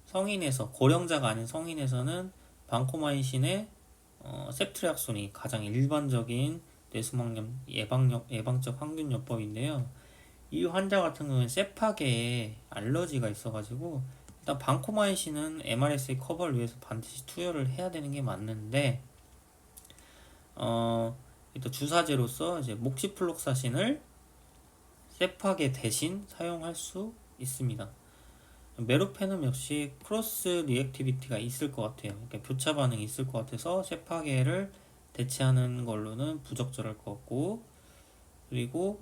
성인에서 고령자가 아닌 성인에서는 방코마이신의 셉트리악손이 가장 일반적인 뇌수막염 예방적 항균요법인데요. 이 환자 같은 경우는 세파계에 알러지가 있어가지고 일단 방코마이신은 MRSA 커버를 위해서 반드시 투여를 해야 되는 게 맞는데, 일단 주사제로서 이제 목시플록사신을 세파계 대신 사용할 수 있습니다. 메로페넘 역시 크로스 리액티비티가 있을 것 같아요. 그러니까 교차 반응이 있을 것 같아서 세파계를 대체하는 걸로는 부적절할 것 같고, 그리고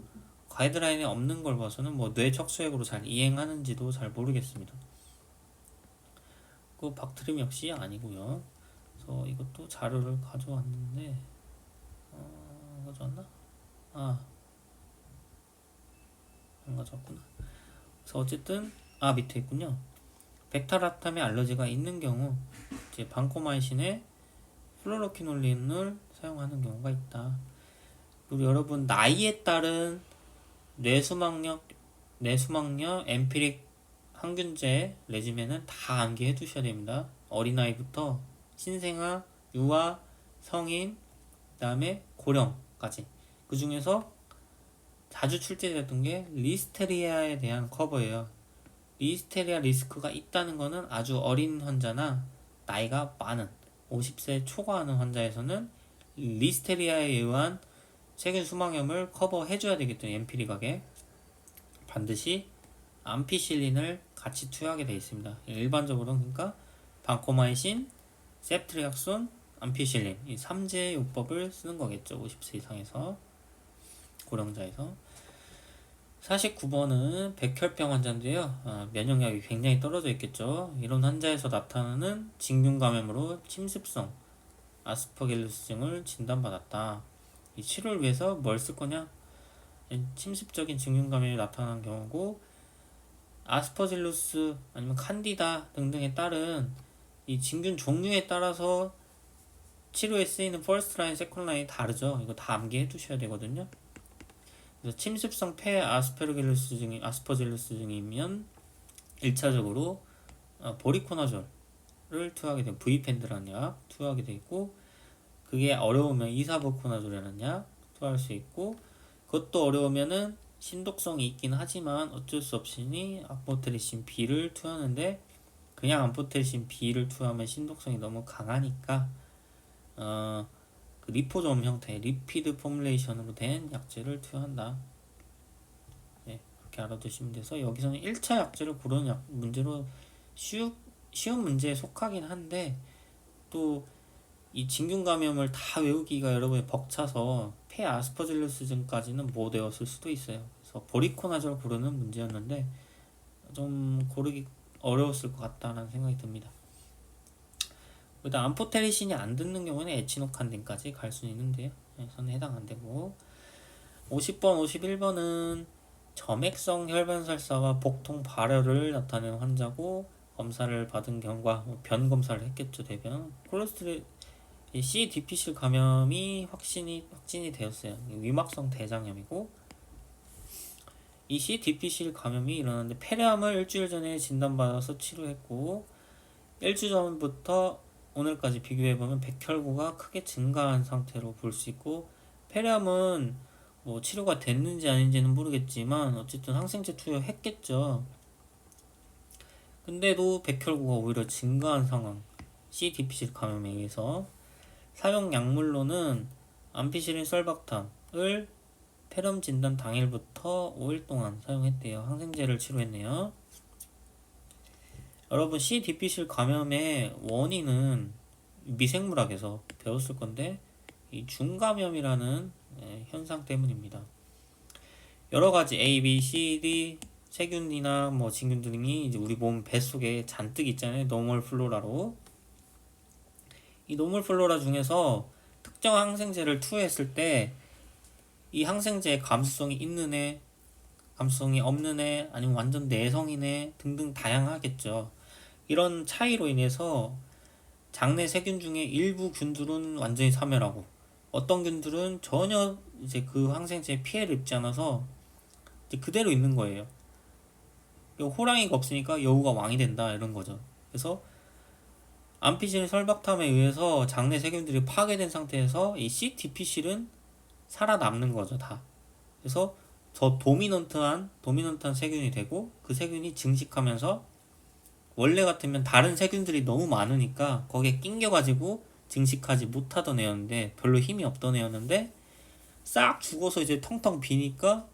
가이드라인에 없는 걸 봐서는 뭐 뇌 척수액으로 잘 이행하는지도 잘 모르겠습니다. 그 박트림 역시 아니고요. 그래서 이것도 자료를 가져왔는데 가져왔나? 안 가져왔구나. 그래서 어쨌든 밑에 있군요. 백타라탐에 알러지가 있는 경우 이제 반코마이신에 플로로키놀린을 사용하는 경우가 있다. 그리고 여러분 나이에 따른 뇌수막염 엠피릭 항균제 레지멘은 다 암기해 두셔야 됩니다. 어린아이부터 신생아, 유아, 성인, 그 다음에 고령까지. 그 중에서 자주 출제됐던 게 리스테리아에 대한 커버예요. 리스테리아 리스크가 있다는 것은 아주 어린 환자나 나이가 많은 50세 초과하는 환자에서는 리스테리아에 의한 세균 수막염을 커버해줘야 되기 때문에 엠피리각에 반드시 암피실린을 같이 투여하게 되어 있습니다. 일반적으로 그러니까 반코마이신, 셉트리악손, 암피실린 이 3제 요법을 쓰는 거겠죠. 50세 이상에서 고령자에서. 49번은 백혈병 환자인데요. 면역력이 굉장히 떨어져 있겠죠. 이런 환자에서 나타나는 진균 감염으로 침습성 아스퍼길루스증을 진단받았다. 이 치료를 위해서 뭘 쓸 거냐? 침습적인 진균 감염이 나타난 경우고 아스퍼질루스 아니면 칸디다 등등에 따른 이 진균 종류에 따라서 치료에 쓰이는 퍼스트 라인, 세컨 라인이 다르죠. 이거 다 암기해 두셔야 되거든요. 그래서 침습성 폐 아스퍼질루스증이면 1차적으로 보리코나졸을 투여하게 되고 브이펜드라는 약 투여하게 되고, 그게 어려우면 이사부코나졸이라는 약 투여할 수 있고, 그것도 어려우면은 신독성이 있긴 하지만 어쩔 수 없으니 암포테리신 B를 투여하는데, 그냥 암포테리신 B를 투여하면 신독성이 너무 강하니까 그 리포솜 형태 리피드 포뮬레이션으로 된 약제를 투여한다. 네, 그렇게 알아두시면 돼서 여기서는 1차 약제를 고르는 문제로 쉬운 문제에 속하긴 한데, 또 이 진균 감염을 다 외우기가 여러분이 벅차서 폐 아스퍼질루스증까지는 못 외웠을 수도 있어요. 그래서 보리코나졸 고르는 문제였는데 좀 고르기 어려웠을 것 같다는 생각이 듭니다. 일단 암포테리신이 안 듣는 경우는 에치노칸딘까지 갈 수 있는데요. 저는 해당 안 되고. 50번, 51번은 점액성 혈변설사와 복통 발열을 나타내는 환자고, 검사를 받은 경과 변 검사를 했겠죠. 대변 콜레스테롤 C. 디피실 감염이 확진이 되었어요. 위막성 대장염이고, 이 C. 디피실 감염이 일어났는데 폐렴을 일주일 전에 진단받아서 치료했고, 일주일 전부터 오늘까지 비교해보면 백혈구가 크게 증가한 상태로 볼 수 있고, 폐렴은 뭐 치료가 됐는지 아닌지는 모르겠지만 어쨌든 항생제 투여했겠죠. 근데도 백혈구가 오히려 증가한 상황, C. 디피실 감염에 의해서. 사용 약물로는 암피시린 썰박탐을 폐렴 진단 당일부터 5일 동안 사용했대요. 항생제를 치료했네요. 여러분 C. 디피실 감염의 원인은 미생물학에서 배웠을 건데 이 중감염이라는 현상 때문입니다. 여러 가지 A, B, C, D 세균이나 뭐 진균 등이 이제 우리 몸 뱃속에 잔뜩 있잖아요. 노멀 플로라로. 이 노멀 플로라 중에서 특정 항생제를 투여했을 때 이 항생제의 감수성이 있는 애, 감수성이 없는 애, 아니면 완전 내성인 애 등등 다양하겠죠. 이런 차이로 인해서 장내 세균 중에 일부 균들은 완전히 사멸하고, 어떤 균들은 전혀 이제 그 항생제에 피해를 입지 않아서 이제 그대로 있는 거예요. 호랑이가 없으니까 여우가 왕이 된다 이런 거죠. 그래서 암피실 설박탐에 의해서 장내 세균들이 파괴된 상태에서 이 CTP실은 살아남는 거죠, 다. 그래서 더 도미넌트한 세균이 되고, 그 세균이 증식하면서 원래 같으면 다른 세균들이 너무 많으니까 거기에 낑겨가지고 증식하지 못하던 애였는데, 별로 힘이 없던 애였는데 싹 죽어서 이제 텅텅 비니까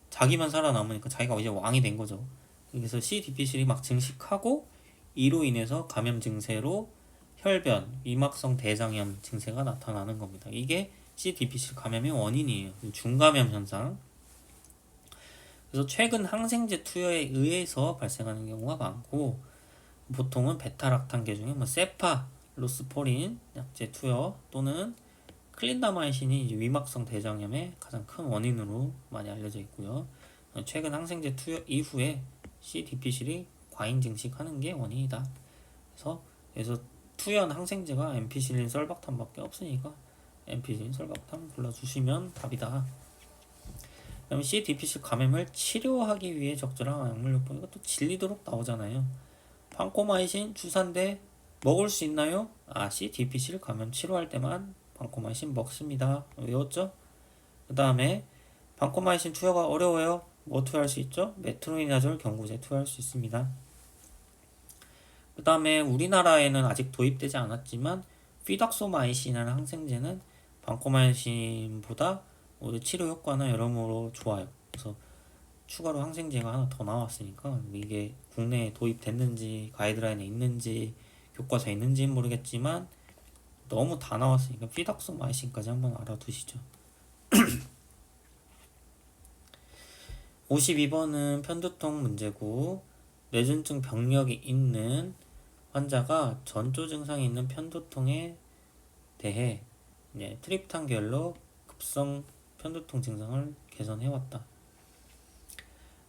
자기만 살아남으니까 자기가 이제 왕이 된 거죠. 그래서 CDP실이 막 증식하고, 이로 인해서 감염 증세로 흡혈변, 위막성 대장염 증세가 나타나는 겁니다. 이게 C. difficile 감염의 원인이에요. 중감염 현상. 그래서 최근 항생제 투여에 의해서 발생하는 경우가 많고, 보통은 베타락탄계 중에 세파, 로스포린 약제 투여 또는 클린다마이신이 이제 위막성 대장염의 가장 큰 원인으로 많이 알려져 있고요. 최근 항생제 투여 이후에 C. difficile이 과잉 증식하는 게 원인이다. 그래서 투여한 항생제가 엠피실린 설박탄밖에 없으니까 엠피실린 설박탄 골라주시면 답이다. 그다음에 C. difficile 감염을 치료하기 위해 적절한 약물요법, 이것도 질리도록 나오잖아요. 방코마이신 주사인데 먹을 수 있나요? C. difficile 감염 치료할 때만 방코마이신 먹습니다. 외웠죠? 그 다음에 방코마이신 투여가 어려워요? 뭐 투여할 수 있죠? 메트로니다졸 경구제 투여할 수 있습니다. 그 다음에 우리나라에는 아직 도입되지 않았지만 피닥소마이신이라는 항생제는 방코마이신보다 오히려 치료 효과나 여러모로 좋아요. 그래서 추가로 항생제가 하나 더 나왔으니까 이게 국내에 도입됐는지 가이드라인에 있는지 교과서에 있는지는 모르겠지만 너무 다 나왔으니까 피닥소마이신까지 한번 알아두시죠. 52번은 편두통 문제고, 뇌졸중 병력이 있는 환자가 전조 증상이 있는 편두통에 대해 트립탄 계열로 급성 편두통 증상을 개선해왔다.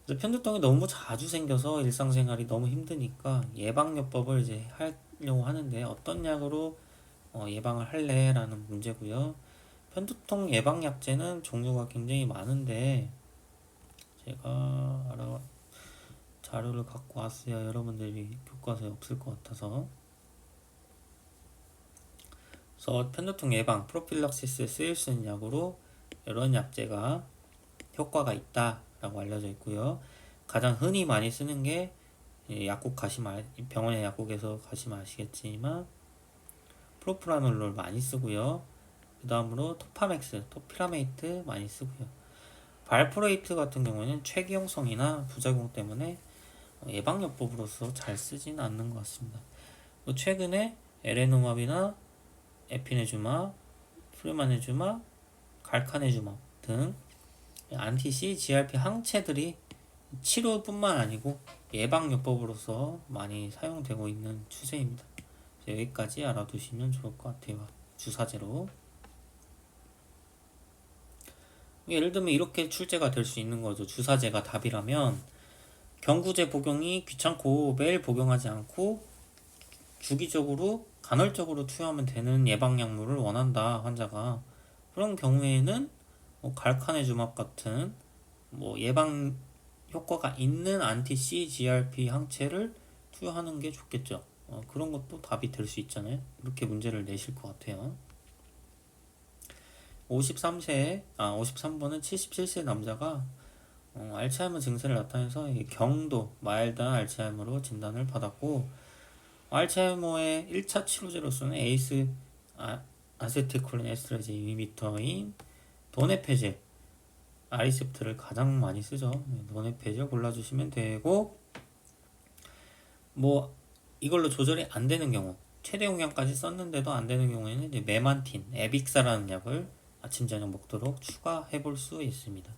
그래서 편두통이 너무 자주 생겨서 일상생활이 너무 힘드니까 예방요법을 이제 하려고 하는데 어떤 약으로 예방을 할래? 라는 문제고요. 편두통 예방약제는 종류가 굉장히 많은데 제가 자료를 갖고 왔어야 여러분들이 교과서에 없을 것 같아서. 그래서 편두통 예방 프로필락시스에 쓰일 수 있는 약으로 이런 약제가 효과가 있다라고 알려져 있고요. 가장 흔히 많이 쓰는 게 약국 가시면 병원의 약국에서 가시면 아시겠지만 프로프라놀을 많이 쓰고요. 그 다음으로 토파맥스, 토피라메이트 많이 쓰고요. 발프레이트 같은 경우에는 최기용성이나 부작용 때문에 예방요법으로서 잘 쓰지는 않는 것 같습니다. 최근에 에레노맙이나 에피네주마, 프리마네주마, 갈카네주마 등 안티-CGRP 항체들이 치료뿐만 아니고 예방요법으로서 많이 사용되고 있는 추세입니다. 여기까지 알아두시면 좋을 것 같아요. 주사제로. 예를 들면 이렇게 출제가 될 수 있는 거죠. 주사제가 답이라면 경구제 복용이 귀찮고 매일 복용하지 않고 주기적으로 간헐적으로 투여하면 되는 예방약물을 원한다, 환자가. 그런 경우에는 갈카네주맙 같은 예방 효과가 있는 안티-CGRP 항체를 투여하는 게 좋겠죠. 그런 것도 답이 될 수 있잖아요. 이렇게 문제를 내실 것 같아요. 53번은 77세 남자가 알츠하이머 증세를 나타내서 경도, 마일드한 알츠하이머로 진단을 받았고, 알츠하이머의 1차 치료제로서는 아세틸콜린 에스트라제 이미터인 도네페질, 아리셉트를 가장 많이 쓰죠. 도네페질 골라주시면 되고, 이걸로 조절이 안 되는 경우, 최대 용량까지 썼는데도 안 되는 경우에는 이제 메만틴, 에빅사라는 약을 아침 저녁 먹도록 추가해 볼 수 있습니다.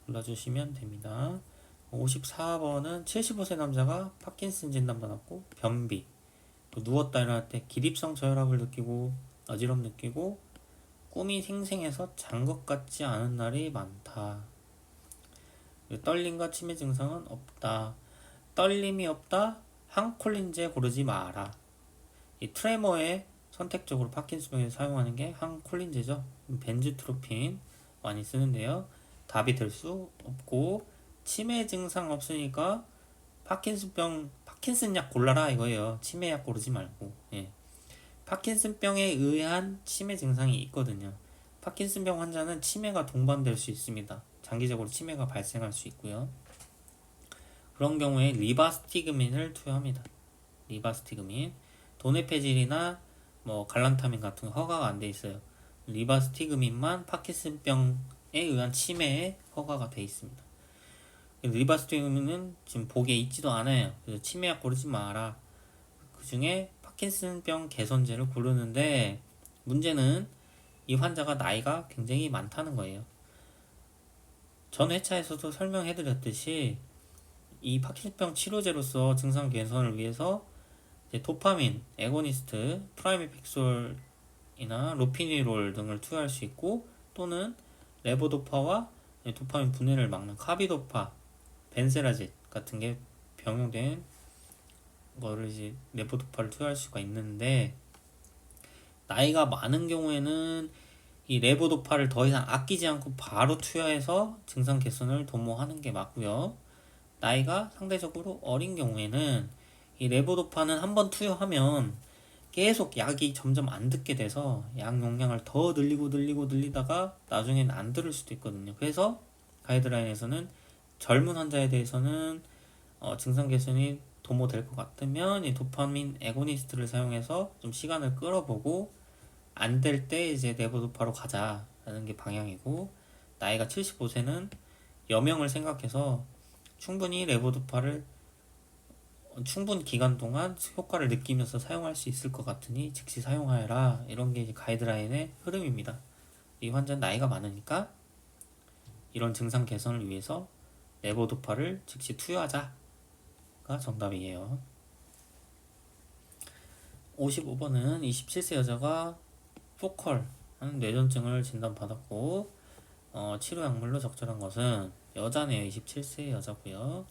골라주시면 됩니다. 54번은 75세 남자가 파킨슨 진단받았고, 변비, 누웠다 일어날 때 기립성 저혈압을 느끼고 어지럼 느끼고 꿈이 생생해서 잔 것 같지 않은 날이 많다. 떨림과 치매 증상은 없다. 떨림이 없다. 항콜린제 고르지 마라. 이 트레머에 선택적으로 파킨슨병에 사용하는 게 항콜린제죠. 벤즈트로핀 많이 쓰는데요. 답이 될 수 없고, 치매 증상 없으니까 파킨슨 약 골라라 이거예요. 치매 약 고르지 말고. 파킨슨병에 의한 치매 증상이 있거든요. 파킨슨병 환자는 치매가 동반될 수 있습니다. 장기적으로 치매가 발생할 수 있고요. 그런 경우에 리바스티그민을 투여합니다. 리바스티그민, 도네페질이나 갈란타민 같은 거 허가가 안 돼 있어요. 리바스티그민만 파킨슨병에 의한 치매에 허가가 돼 있습니다. 리바스티그민은 지금 보기에 있지도 않아요. 그래서 치매약 고르지 마라. 그 중에 파킨슨병 개선제를 고르는데 문제는 이 환자가 나이가 굉장히 많다는 거예요. 전 회차에서도 설명해드렸듯이 이 파킨슨병 치료제로서 증상 개선을 위해서 이제 도파민, 애고니스트, 프라이메픽솔이나 로피니롤 등을 투여할 수 있고 또는 레보도파와 도파민 분해를 막는 카비도파, 벤세라짓 같은 게 병용된 거를 이제 레보도파를 투여할 수가 있는데 나이가 많은 경우에는 이 레보도파를 더 이상 아끼지 않고 바로 투여해서 증상 개선을 도모하는 게 맞고요. 나이가 상대적으로 어린 경우에는 이 레보도파는 한번 투여하면 계속 약이 점점 안 듣게 돼서 약 용량을 더 늘리다가 나중엔 안 들을 수도 있거든요. 그래서 가이드라인에서는 젊은 환자에 대해서는 증상 개선이 도모될 것 같으면 이 도파민 애고니스트를 사용해서 좀 시간을 끌어보고 안 될 때 이제 레보도파로 가자라는 게 방향이고 나이가 75세는 여명을 생각해서 충분히 레보도파를 충분 기간 동안 효과를 느끼면서 사용할 수 있을 것 같으니 즉시 사용하여라 이런 게 이제 가이드라인의 흐름입니다. 이 환자는 나이가 많으니까 이런 증상 개선을 위해서 레보도파를 즉시 투여하자가 정답이에요. 55번은 27세 여자가 포컬 하는 뇌전증을 진단받았고 치료 약물로 적절한 것은 여자네요. 27세 여자고요.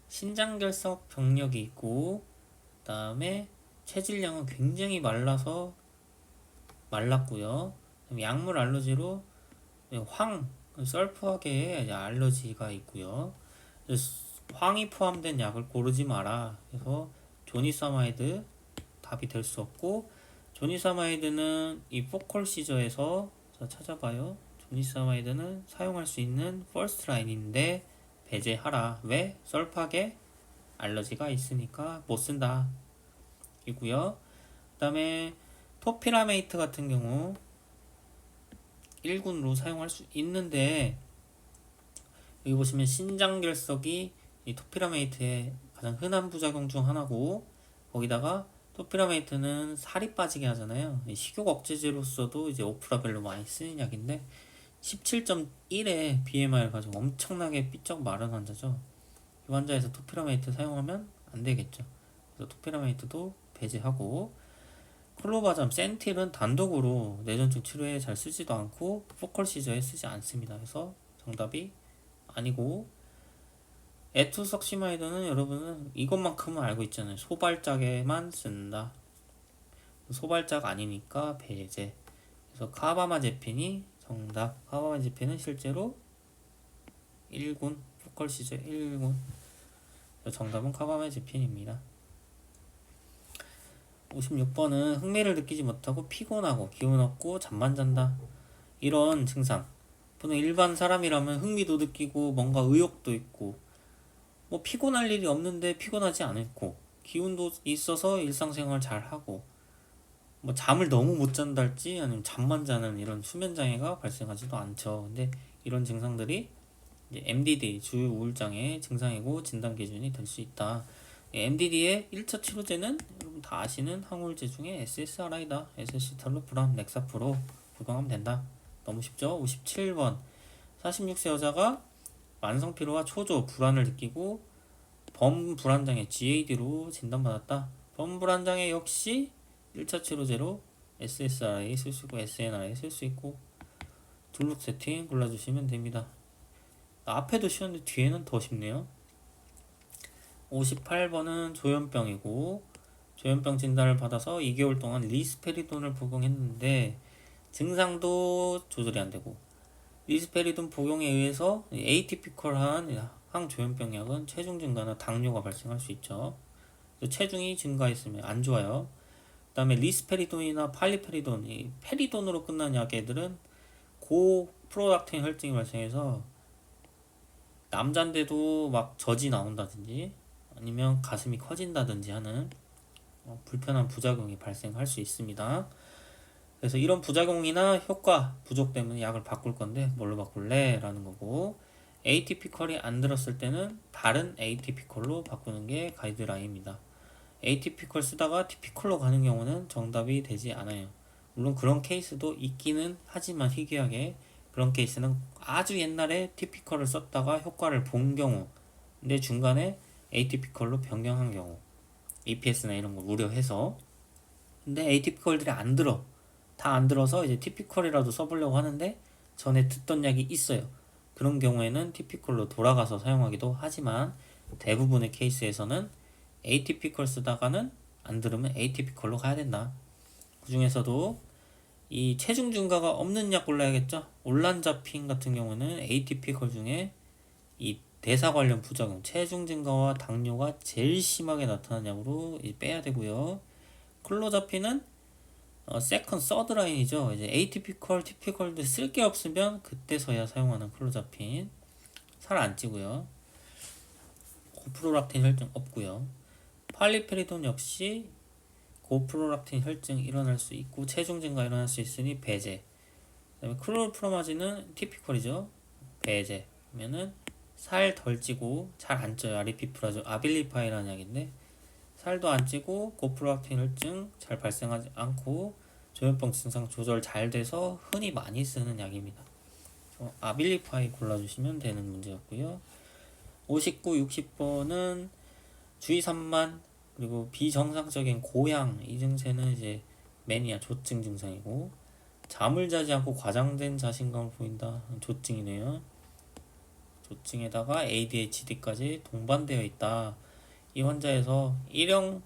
신장결석 병력이 있고 그 다음에 체질량은 굉장히 말랐고요. 약물 알러지로 설프하게 알러지가 있고요. 황이 포함된 약을 고르지 마라. 그래서 조니사마이드 답이 될 수 없고 조니사마이드는 이 포컬 시저에서 찾아봐요. 조니사마이드는 사용할 수 있는 퍼스트 라인인데 배제하라. 왜? 썰팍에 알러지가 있으니까 못 쓴다. 이고요. 그 다음에 토피라메이트 같은 경우 1군으로 사용할 수 있는데 여기 보시면 신장결석이 이 토피라메이트의 가장 흔한 부작용 중 하나고 거기다가 토피라메이트는 살이 빠지게 하잖아요. 식욕 억제제로서도 이제 오프라벨로 많이 쓰는 약인데 17.1의 BMI를 가지고 엄청나게 삐쩍 마른 환자죠. 이 환자에서 토피라메이트 사용하면 안 되겠죠. 그래서 토피라메이트도 배제하고 클로바잠, 센틸은 단독으로 뇌전증 치료에 잘 쓰지도 않고 포컬 시저에 쓰지 않습니다. 그래서 정답이 아니고 에투석시마이드는 여러분은 이것만큼은 알고 있잖아요. 소발작에만 쓴다. 소발작 아니니까 배제. 그래서 카바마제핀이 정답. 카바마제핀은 실제로 1군 포컬 시저 1군. 정답은 카바마제핀입니다. 56번은 흥미를 느끼지 못하고 피곤하고 기운 없고 잠만 잔다. 이런 증상. 보통 일반 사람이라면 흥미도 느끼고 뭔가 의욕도 있고 뭐 피곤할 일이 없는데 피곤하지 않고 기운도 있어서 일상생활 잘하고 뭐 잠을 너무 못 잔달지 아니면 잠만 자는 이런 수면 장애가 발생하지도 않죠. 근데 이런 증상들이 이제 MDD 주요 우울장애 증상이고 진단 기준이 될 수 있다. MDD의 1차 치료제는 여러분 다 아시는 항우울제 중에 SSRI다. 에세시탈로프람, 렉사프로 복용하면 된다. 너무 쉽죠? 57번 46세 여자가 만성피로와 초조, 불안을 느끼고 범불안장애 GAD로 진단받았다. 범불안장애 역시 1차 치료제로 SSRI 쓸 수 있고 SNRI 쓸 수 있고 둘룩 세팅 골라주시면 됩니다. 앞에도 쉬웠는데 뒤에는 더 쉽네요. 58번은 조현병이고 조현병 진단을 받아서 2개월 동안 리스페리돈을 복용했는데 증상도 조절이 안 되고 리스페리돈 복용에 의해서 에이티피컬한 항조현병 약은 체중 증가나 당뇨가 발생할 수 있죠. 체중이 증가했으면 안 좋아요. 그 다음에 리스페리돈이나 팔리페리돈, 이 페리돈으로 끝난 약애들은 고프로닥틴 혈증이 발생해서 남잔데도 막 젖이 나온다든지 아니면 가슴이 커진다든지 하는 불편한 부작용이 발생할 수 있습니다. 그래서 이런 부작용이나 효과 부족 때문에 약을 바꿀 건데 뭘로 바꿀래? 라는 거고 에이티피컬이 안 들었을 때는 다른 에이티피컬로 바꾸는 게 가이드라인입니다. 에이티피컬 쓰다가 티피컬로 가는 경우는 정답이 되지 않아요. 물론 그런 케이스도 있기는 하지만 희귀하게 그런 케이스는 아주 옛날에 티피컬을 썼다가 효과를 본 경우, 근데 중간에 에이티피컬로 변경한 경우, APS나 이런 걸 우려해서. 근데 에이티피컬들이 안 들어. 다 안 들어서 이제 티피컬이라도 써보려고 하는데 전에 듣던 약이 있어요. 그런 경우에는 티피컬로 돌아가서 사용하기도 하지만 대부분의 케이스에서는 에이티피컬 쓰다가는 안 들으면 에이티피컬로 가야 된다. 그 중에서도 이 체중 증가가 없는 약 골라야겠죠. 올란자핀 같은 경우는 에이티피컬 중에 이 대사 관련 부작용, 체중 증가와 당뇨가 제일 심하게 나타나는 약으로 빼야 되고요. 클로자핀은 세컨, 서드 라인이죠. 이제 에이티피컬, 티피컬도 쓸 게 없으면 그때서야 사용하는 클로자핀. 살 안 찌고요. 고프로락틴 혈증 없고요. 팔리페리돈 역시 고프로락틴 혈증 일어날 수 있고 체중 증가 일어날 수 있으니 배제. 그다음에 클로르프로마진은 티피컬이죠. 배제. 그러면은 살 덜 찌고 잘 안 쪄요. 아리피프라조 아빌리파이라는 약인데 살도 안 찌고 고프로락틴 혈증 잘 발생하지 않고 조현병 증상 조절 잘 돼서 흔히 많이 쓰는 약입니다. 아빌리파이 골라주시면 되는 문제였고요. 59, 60번은 주의산만 그리고 비정상적인 고양 이 증세는 이제 매니아 조증 증상이고 잠을 자지 않고 과장된 자신감을 보인다 조증이네요. 조증에다가 ADHD까지 동반되어 있다. 이 환자에서 1형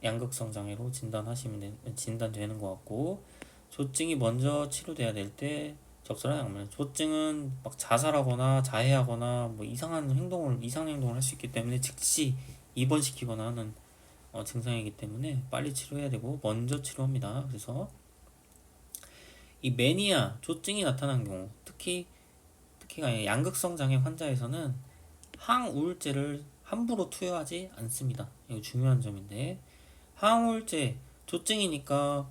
양극성 장애로 진단되는 것 같고 조증이 먼저 치료돼야 될 때 적절한 약물. 조증은 막 자살하거나 자해하거나 뭐 이상 행동을 할 수 있기 때문에 즉시 입원시키거나 하는 증상이기 때문에 빨리 치료해야 되고 먼저 치료합니다. 그래서 이 매니아 조증이 나타난 경우 특히가 아니라 양극성 장애 환자에서는 항우울제를 함부로 투여하지 않습니다. 이거 중요한 점인데 항우울제 조증이니까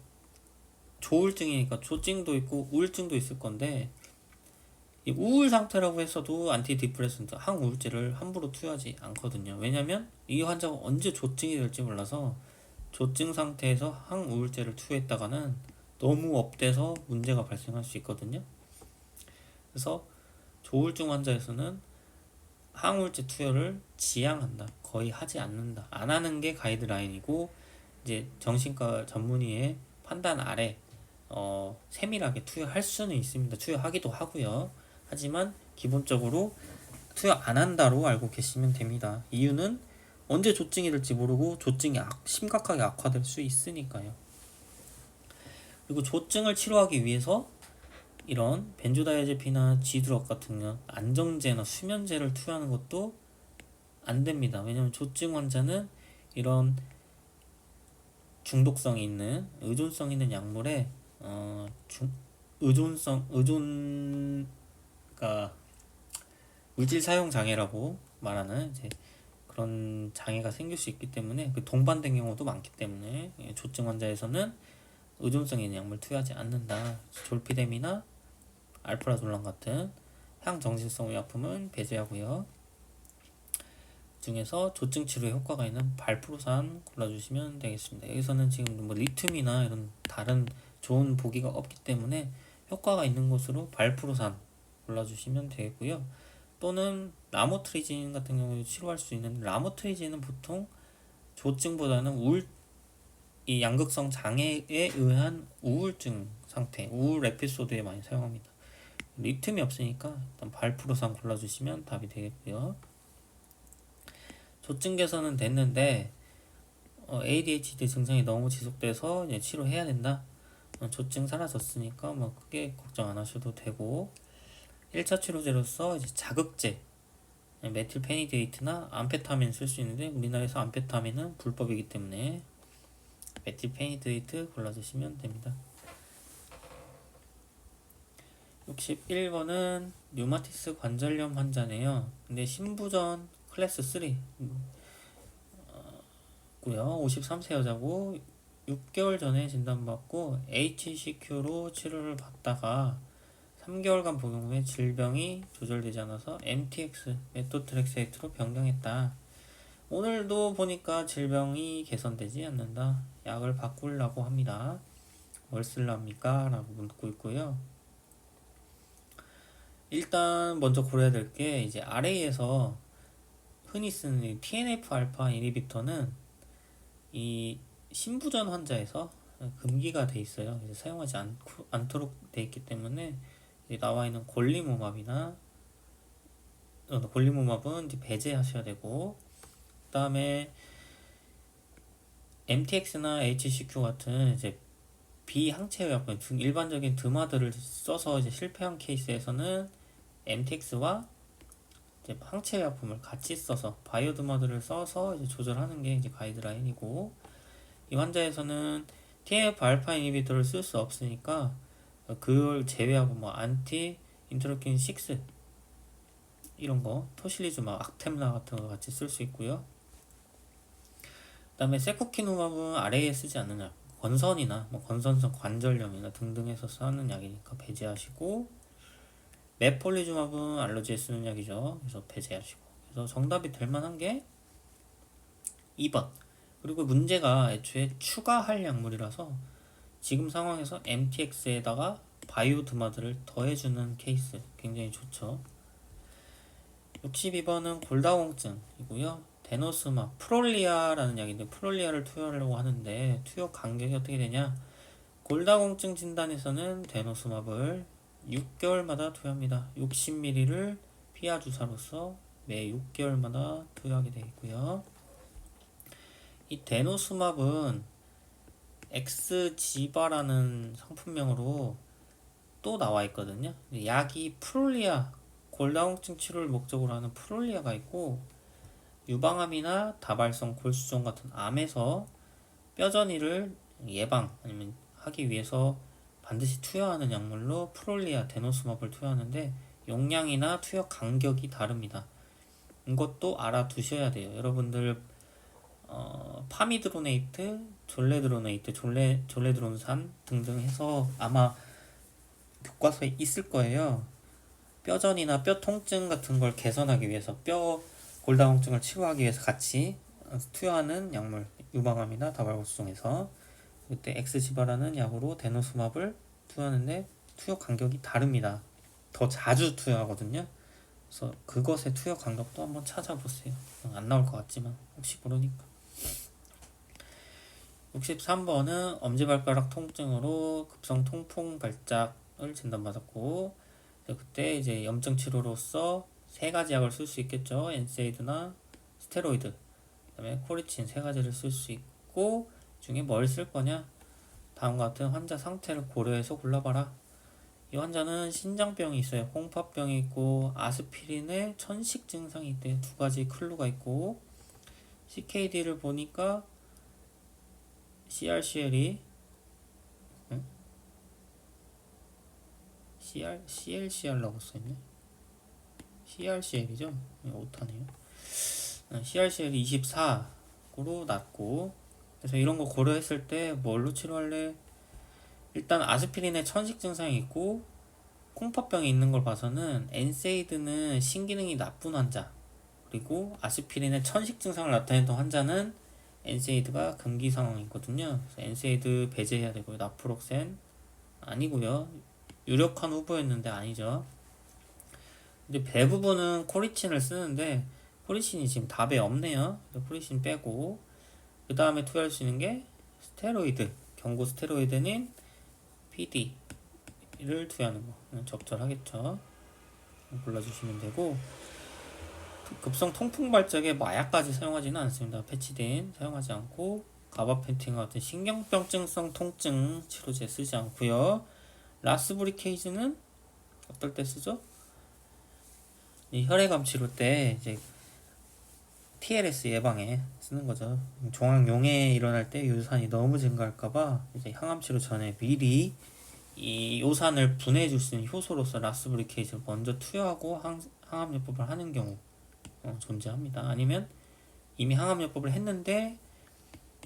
조울증이니까 조증도 있고 우울증도 있을 건데 이 우울 상태라고 해서도 안티디프레센트 항우울제를 함부로 투여하지 않거든요. 왜냐면 이 환자가 언제 조증이 될지 몰라서 조증 상태에서 항우울제를 투여했다가는 너무 업돼서 문제가 발생할 수 있거든요. 그래서 조울증 환자에서는 항우울제 투여를 지양한다. 거의 하지 않는다. 안 하는 게 가이드라인이고 이제 정신과 전문의의 판단 아래 세밀하게 투여할 수는 있습니다. 투여하기도 하고요. 하지만 기본적으로 투여 안 한다로 알고 계시면 됩니다. 이유는 언제 조증이 될지 모르고 조증이 심각하게 악화될 수 있으니까요. 그리고 조증을 치료하기 위해서 이런 벤조다이아제피나 지드럭 같은 안정제나 수면제를 투여하는 것도 안 됩니다. 왜냐하면 조증 환자는 이런 중독성이 있는 의존성 있는 약물에 그러니까 물질 사용 장애라고 말하는 이제 그런 장애가 생길 수 있기 때문에 그 동반된 경우도 많기 때문에 조증 환자에서는 의존성 있는 약물 투여하지 않는다. 졸피뎀이나 알프라졸람 같은 항정신성 의약품은 배제하고요. 중에서 조증 치료에 효과가 있는 발프로산 골라주시면 되겠습니다. 여기서는 지금 뭐 리튬이나 이런 다른 좋은 보기가 없기 때문에 효과가 있는 곳으로 발프로산 골라주시면 되겠고요. 또는 라모트리진 같은 경우에 치료할 수 있는 라모트리진은 보통 조증보다는 이 양극성 장애에 의한 우울증 상태, 우울 에피소드에 많이 사용합니다. 리튬이 없으니까 일단 발프로산 골라주시면 답이 되겠고요. 조증 개선은 됐는데 ADHD 증상이 너무 지속돼서 이제 치료해야 된다. 조증 사라졌으니까 뭐 크게 걱정 안 하셔도 되고 1차 치료제로서 이제 자극제 메틸페니데이트나 암페타민 쓸 수 있는데 우리나라에서 암페타민은 불법이기 때문에 메틸페니데이트 골라주시면 됩니다. 61번은 류마티스 관절염 환자네요. 근데 신부전 클래스 3 고요. 53세 여자고 6개월 전에 진단받고 HCQ로 치료를 받다가 3개월간 복용 후에 질병이 조절되지 않아서 MTX 메토트렉세이트로 변경했다. 오늘도 보니까 질병이 개선되지 않는다. 약을 바꾸려고 합니다. 뭘 쓸랍니까? 라고 묻고 있고요. 일단 먼저 고려해야 될 게 이제 RA에서 흔히 쓰는 TNF-알파 이니비터는 이 신부전 환자에서 금기가 돼 있어요. 그래서 사용하지 않도록 돼 있기 때문에 나와 있는 골리무맙은 이제 배제하셔야 되고, 그다음에 MTX나 HCQ 같은 이제 비항체약품 등 일반적인 드마드를 써서 이제 실패한 케이스에서는 MTX와 이제 항체약품을 같이 써서 바이오드마드를 써서 이제 조절하는 게 이제 가이드라인이고, 이 환자에서는 TNF 알파 이니비터를 쓸 수 없으니까 그걸 제외하고 뭐 안티 인터루킨 6 이런 거 토실리즈마 악템라 같은 거 같이 쓸 수 있고요. 그 다음에 세코키누맘은 RA에 쓰지 않는 약, 건선이나 뭐 건선성 관절염이나 등등에서 쓰는 약이니까 배제하시고, 메폴리주맙은 알러지에 쓰는 약이죠. 그래서 배제하시고. 그래서 정답이 될 만한 게 2번. 그리고 문제가 애초에 추가할 약물이라서 지금 상황에서 MTX에다가 바이오드마드를 더해주는 케이스 굉장히 좋죠. 62번은 골다공증이고요. 데노스마 프롤리아라는 약인데 프롤리아를 투여하려고 하는데 투여 간격이 어떻게 되냐? 골다공증 진단에서는 데노스맙을 6개월마다 투여합니다. 60ml를 피하 주사로서 매 6개월마다 투여하게 되어 있고요. 이 데노스맙은 엑스지바라는 상품명으로 또 나와 있거든요. 약이 프롤리아 골다공증 치료를 목적으로 하는 프롤리아가 있고, 유방암이나 다발성 골수종 같은 암에서 뼈전이를 예방 아니면 하기 위해서 반드시 투여하는 약물로 프롤리아 데노스맙을 투여하는데 용량이나 투여 간격이 다릅니다. 이것도 알아두셔야 돼요. 여러분들 파미드로네이트, 졸레드로네이트, 졸레드론산 등등 해서 아마 교과서에 있을 거예요. 뼈전이나 뼈 통증 같은 걸 개선하기 위해서 뼈 골다공증을 치료하기 위해서 같이 투여하는 약물, 유방암이나 다발골수종에서 그때 엑스지바라는 약으로 데노스맙을 투여하는데 투여 간격이 다릅니다. 더 자주 투여하거든요. 그래서 그것의 투여 간격도 한번 찾아보세요. 안 나올 것 같지만 혹시 모르니까. 63번은 엄지발가락 통증으로 급성 통풍 발작을 진단받았고, 그때 이제 염증 치료로서 세 가지 약을 쓸 수 있겠죠. 엔세이드나 스테로이드, 그다음에 코리친 세 가지를 쓸 수 있고, 중에 뭘 쓸 거냐? 다음과 같은 환자 상태를 고려해서 골라봐라. 이 환자는 신장병이 있어요. 홍파병이 있고 아스피린의 천식 증상이 있대요. 두 가지 클루가 있고, CKD를 보니까 CRCL이 CLCR라고 써있네. CRCL이죠. 오타네요. CRCL이 24로 낮고, 그래서 이런 거 고려했을 때 뭘로 치료할래? 일단 아스피린의 천식 증상이 있고 콩팥병이 있는 걸 봐서는 엔세이드는 신기능이 나쁜 환자, 그리고 아스피린의 천식 증상을 나타냈던 환자는 엔세이드가 금기 상황이거든요. 그래서 엔세이드 배제해야 되고요. 나프록센 아니고요. 유력한 후보였는데 아니죠. 근데 대부분은 코리친을 쓰는데 코리친이 지금 답에 없네요. 코리친 빼고, 그 다음에 투여할 수 있는 게 스테로이드, 경구 스테로이드는 PD를 투여하는 거 적절하겠죠. 골라주시면 되고, 급성 통풍 발작에 마약까지 사용하지는 않습니다. 패치딘 사용하지 않고, 가바펜틴 같은 신경병증성 통증 치료제 쓰지 않고요. 라스브리케이즈는 어떨 때 쓰죠? 이 혈액암 치료 때 이제 TLS 예방에 쓰는 거죠. 종양용해 일어날 때 요산이 너무 증가할까봐 이제 항암 치료 전에 미리 이 요산을 분해해 줄 수 있는 효소로서 라스브리케이즈를 먼저 투여하고 항암요법을 하는 경우 존재합니다. 아니면 이미 항암요법을 했는데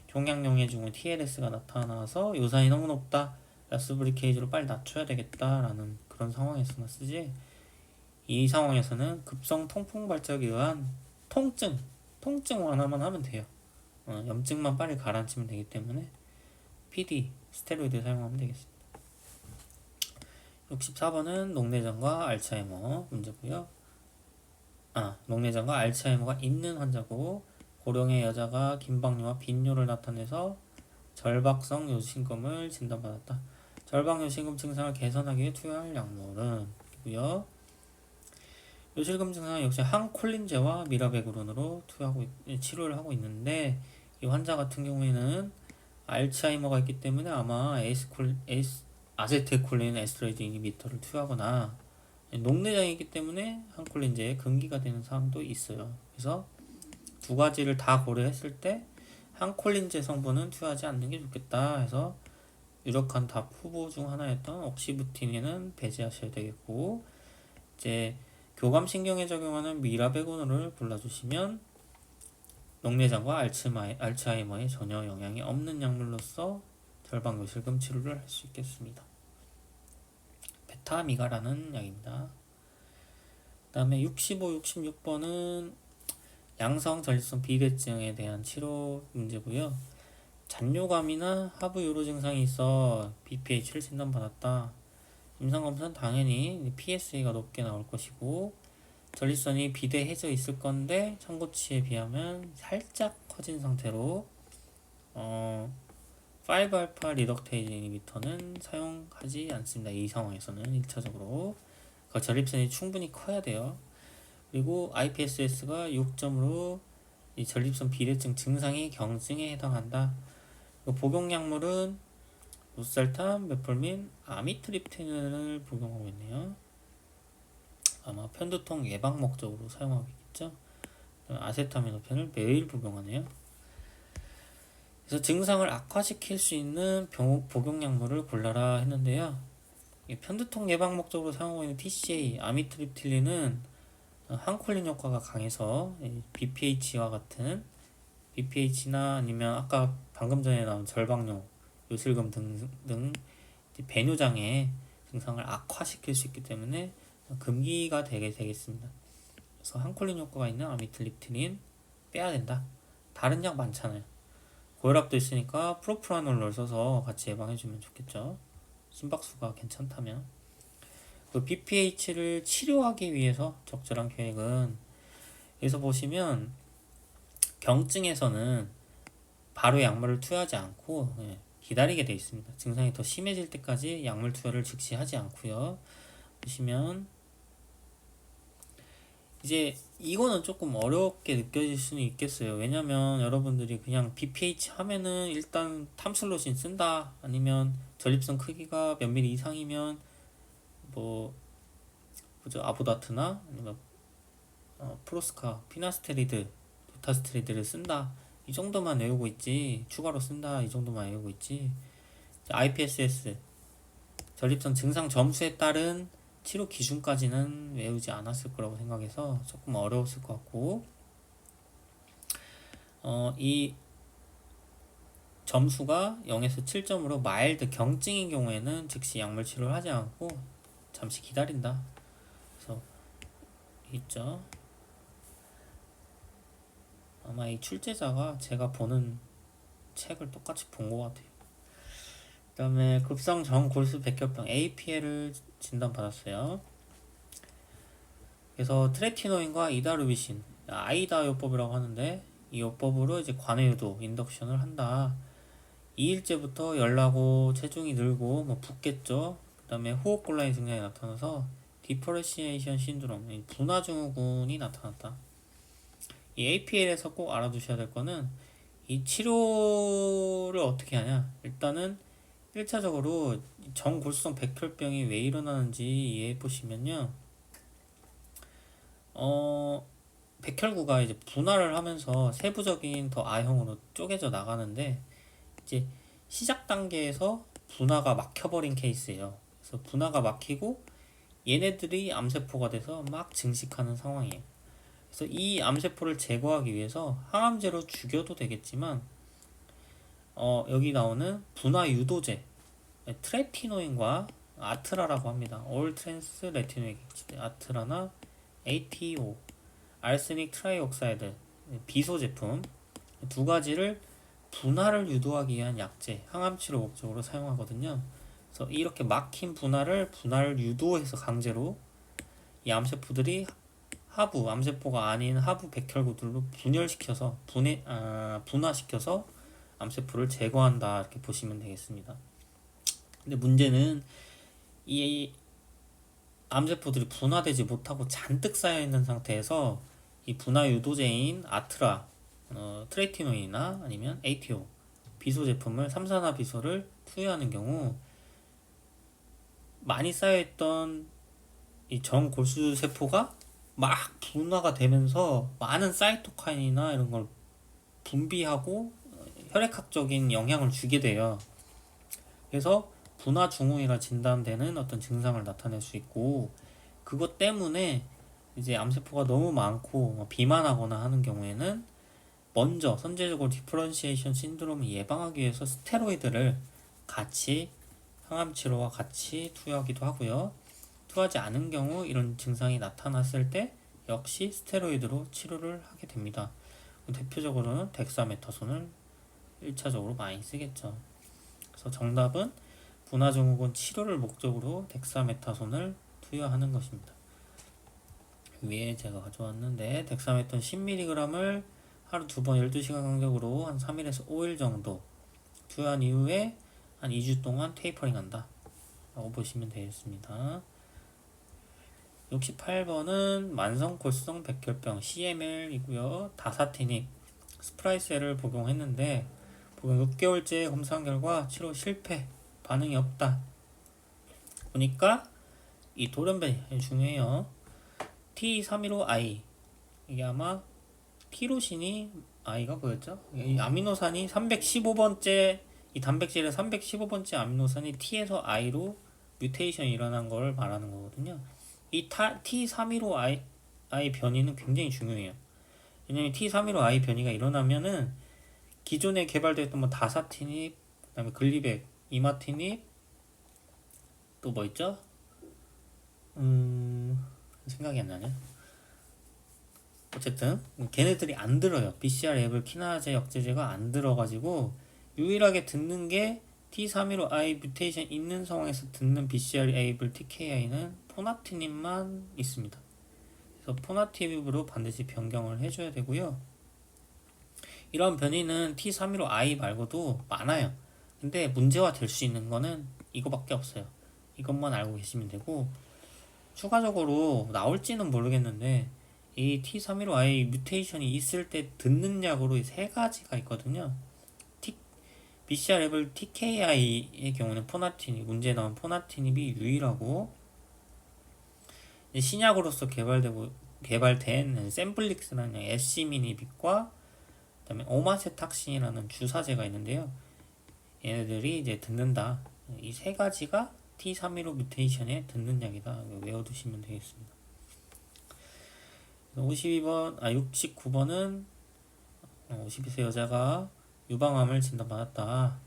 종양용해 중에 TLS가 나타나서 요산이 너무 높다, 라스브리케이즈로 빨리 낮춰야 되겠다라는 그런 상황에서만 쓰지, 이 상황에서는 급성 통풍 발작에 의한 통증 통증 완화만 하면 돼요. 염증만 빨리 가라앉히면 되기 때문에 PD, 스테로이드 사용하면 되겠습니다. 64번은 녹내장과 알츠하이머 문제고요. 녹내장과 알츠하이머가 있는 환자고 고령의 여자가 긴박뇨와 빈뇨를 나타내서 절박성 요실금을 진단받았다. 절박 요실금 증상을 개선하기 위해 투여할 약물은 이고요. 요실금 증상은 역시 항콜린제와 미라베그론으로 치료를 하고 있는데 이 환자 같은 경우에는 알츠하이머가 있기 때문에 아마 아세틸콜린 에스터레이즈 이니비터를 투여하거나 녹내장이 있기 때문에 항콜린제에 금기가 되는 사항도 있어요. 그래서 두 가지를 다 고려했을 때 항콜린제 성분은 투여하지 않는 게 좋겠다 해서 유력한 답 후보 중 하나였던 옥시부틴에는 배제하셔야 되겠고, 이제 교감신경에 적용하는 미라베고노를 골라주시면 녹내장과 알츠하이머에 전혀 영향이 없는 약물로서 절박 요실금 치료를 할 수 있겠습니다. 베타미가라는 약입니다. 그 다음에 65, 66번은 양성 전립선 비대증에 대한 치료 문제고요. 잔뇨감이나 하부 요로 증상이 있어 BPH를 진단받았다. 임상검사는 당연히 PSA가 높게 나올 것이고 전립선이 비대해져 있을 건데 참고치에 비하면 살짝 커진 상태로 5알파 리덕테이즈 이니비터는 사용하지 않습니다. 이 상황에서는 1차적으로 그 전립선이 충분히 커야 돼요. 그리고 IPSS가 6점으로 이 전립선 비대증 증상이 경증에 해당한다. 복용약물은 로살탄, 메폴민, 아미트립틴을 복용하고 있네요. 아마 편두통 예방 목적으로 사용하고 있겠죠. 아세타미노펜을 매일 복용하네요. 그래서 증상을 악화시킬 수 있는 복용약물을 골라라 했는데요. 편두통 예방 목적으로 사용하고 있는 TCA, 아미트립틸린은 항콜린 효과가 강해서 BPH와 같은 BPH나 아니면 아까 방금 전에 나온 절박뇨, 요실금 등 배뇨장애 증상을 악화시킬 수 있기 때문에 금기가 되겠습니다. 그래서 항콜린 효과가 있는 아미트립틸린 빼야 된다. 다른 약 많잖아요. 고혈압도 있으니까 프로프라놀을 써서 같이 예방해주면 좋겠죠. 심박수가 괜찮다면. 그 BPH를 치료하기 위해서 적절한 계획은 여기서 보시면 경증에서는 바로 약물을 투여하지 않고 기다리게 되어 있습니다. 증상이 더 심해질 때까지 약물 투여를 즉시 하지 않고요. 보시면 이제 이거는 조금 어렵게 느껴질 수는 있겠어요. 왜냐면 여러분들이 그냥 BPH 하면은 일단 탐슬로신 쓴다, 아니면 전립선 크기가 몇 미리 이상이면 아보다트나 아니면 프로스카, 피나스테리드, 도타스테리드를 쓴다, 이 정도만 외우고 있지, 추가로 쓴다 이 정도만 외우고 있지, IPSS 전립선 증상 점수에 따른 치료 기준까지는 외우지 않았을 거라고 생각해서 조금 어려웠을 것 같고, 이 점수가 0에서 7점으로 마일드 경증인 경우에는 즉시 약물 치료를 하지 않고 잠시 기다린다. 그래서 있죠. 아마 이 출제자가 제가 보는 책을 똑같이 본 것 같아요. 그 다음에 급성 정골수 백혈병 APL을 진단받았어요. 그래서 트레티노인과 이다루비신, 아이다 요법이라고 하는데 이 요법으로 이제 관해유도 인덕션을 한다. 2일째부터 열나고 체중이 늘고 붓겠죠. 그 다음에 호흡곤란의 증상이 나타나서 디퍼레시에이션 신드롬, 분화 증후군이 나타났다. 이 APL에서 꼭 알아두셔야 될 거는 이 치료를 어떻게 하냐. 일단은 1차적으로 정골수성 백혈병이 왜 일어나는지 이해해 보시면요. 백혈구가 이제 분화를 하면서 세부적인 더 A형으로 쪼개져 나가는데, 이제 시작 단계에서 분화가 막혀버린 케이스예요. 그래서 분화가 막히고 얘네들이 암세포가 돼서 막 증식하는 상황이에요. 그래서 이 암세포를 제거하기 위해서 항암제로 죽여도 되겠지만 여기 나오는 분화 유도제 트레티노인과 아트라라고 합니다. 올 트랜스 레티노이크 아트라나 ATO, 알세닉 트라이옥사이드, 비소 제품 두 가지를 분할을 유도하기 위한 약제, 항암치료 목적으로 사용하거든요. 그래서 이렇게 막힌 분할을 유도해서 강제로 이 암세포들이 하부 암세포가 아닌 하부 백혈구들로 분화시켜서 암세포를 제거한다 이렇게 보시면 되겠습니다. 근데 문제는 이 암세포들이 분화되지 못하고 잔뜩 쌓여 있는 상태에서 이 분화 유도제인 아트라, 트레티노인이나 아니면 ATO 비소 제품을 3산화 비소를 투여하는 경우 많이 쌓여있던 이 정골수 세포가 막 분화가 되면서 많은 사이토카인이나 이런 걸 분비하고 혈액학적인 영향을 주게 돼요. 그래서 분화 증후이라 진단되는 어떤 증상을 나타낼 수 있고, 그것 때문에 이제 암세포가 너무 많고 비만하거나 하는 경우에는 먼저 선제적으로 디퍼런시에이션 신드롬을 예방하기 위해서 스테로이드를 같이 항암치료와 같이 투여하기도 하고요. 투여하지 않은 경우 이런 증상이 나타났을 때 역시 스테로이드로 치료를 하게 됩니다. 대표적으로는 덱사메타손을 1차적으로 많이 쓰겠죠. 그래서 정답은 분화증후군 치료를 목적으로 덱사메타손을 투여하는 것입니다. 위에 제가 가져왔는데 덱사메톤 10mg을 하루 2번 12시간 간격으로 한 3일에서 5일 정도 투여한 이후에 한 2주 동안 테이퍼링 한다 라고 보시면 되겠습니다. 68번은 만성골수성 백혈병 CML이고요. 다사티닙 스프라이셀을 복용했는데 복용 6개월째 검사한 결과 치료 실패, 반응이 없다. 보니까 이 돌연변이 중요해요. T315I 이게 아마 티로신이 I가 뭐였죠? 이 아미노산이 315번째 이 단백질의 315번째 아미노산이 T에서 I로 뮤테이션이 일어난 걸 말하는 거거든요. 이 T315I 변이는 굉장히 중요해요. 왜냐면 T315I 변이가 일어나면은 기존에 개발되었던 뭐 다사티닙, 그 다음에 글리백, 이마티닙, 또 뭐 있죠? 생각이 안 나네. 어쨌든 걔네들이 안 들어요. BCR-ABL 키나제 역제제가 안 들어가지고 유일하게 듣는 게 T315I 뮤테이션 있는 상황에서 듣는 BCR-ABL TKI는 포나티닙만 있습니다. 그래서 포나티닙으로 반드시 변경을 해줘야 되고요. 이런 변이는 T315I 말고도 많아요. 근데 문제화 될 수 있는 거는 이거밖에 없어요. 이것만 알고 계시면 되고, 추가적으로 나올지는 모르겠는데 이 T315I 뮤테이션이 있을 때 듣는 약으로 세 가지가 있거든요. BCR-ABL TKI의 경우는 포나티닙, 문제 나온 포나티닙이 유일하고, 신약으로서 개발된 샘플릭스라는 SC미니빅과 그다음에 오마세탁신이라는 주사제가 있는데요. 얘네들이 이제 듣는다. 이 세 가지가 T315 뮤테이션에 듣는 약이다. 외워두시면 되겠습니다. 69번은 52세 여자가 유방암을 진단받았다.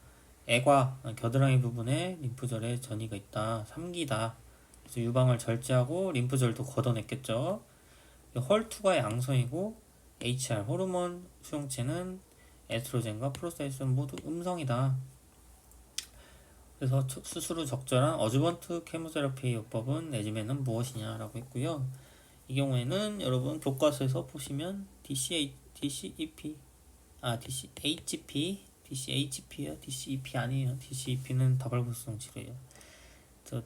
애과 겨드랑이 부분에 림프절에 전이가 있다. 3기다. 그래서 유방을 절제하고 림프절도 걷어냈겠죠. 헐2가 양성이고 HR 호르몬 수용체는 에스트로겐과 프로스테스테론 모두 음성이다. 그래서 수술 후 적절한 어주번트 케모테라피 요법은 레지멘은 무엇이냐라고 했고요. 이 경우에는 여러분 교과서에서 보시면 DCHP요. DCEP 아니에요. DCEP는 다발구성 치료예요. 저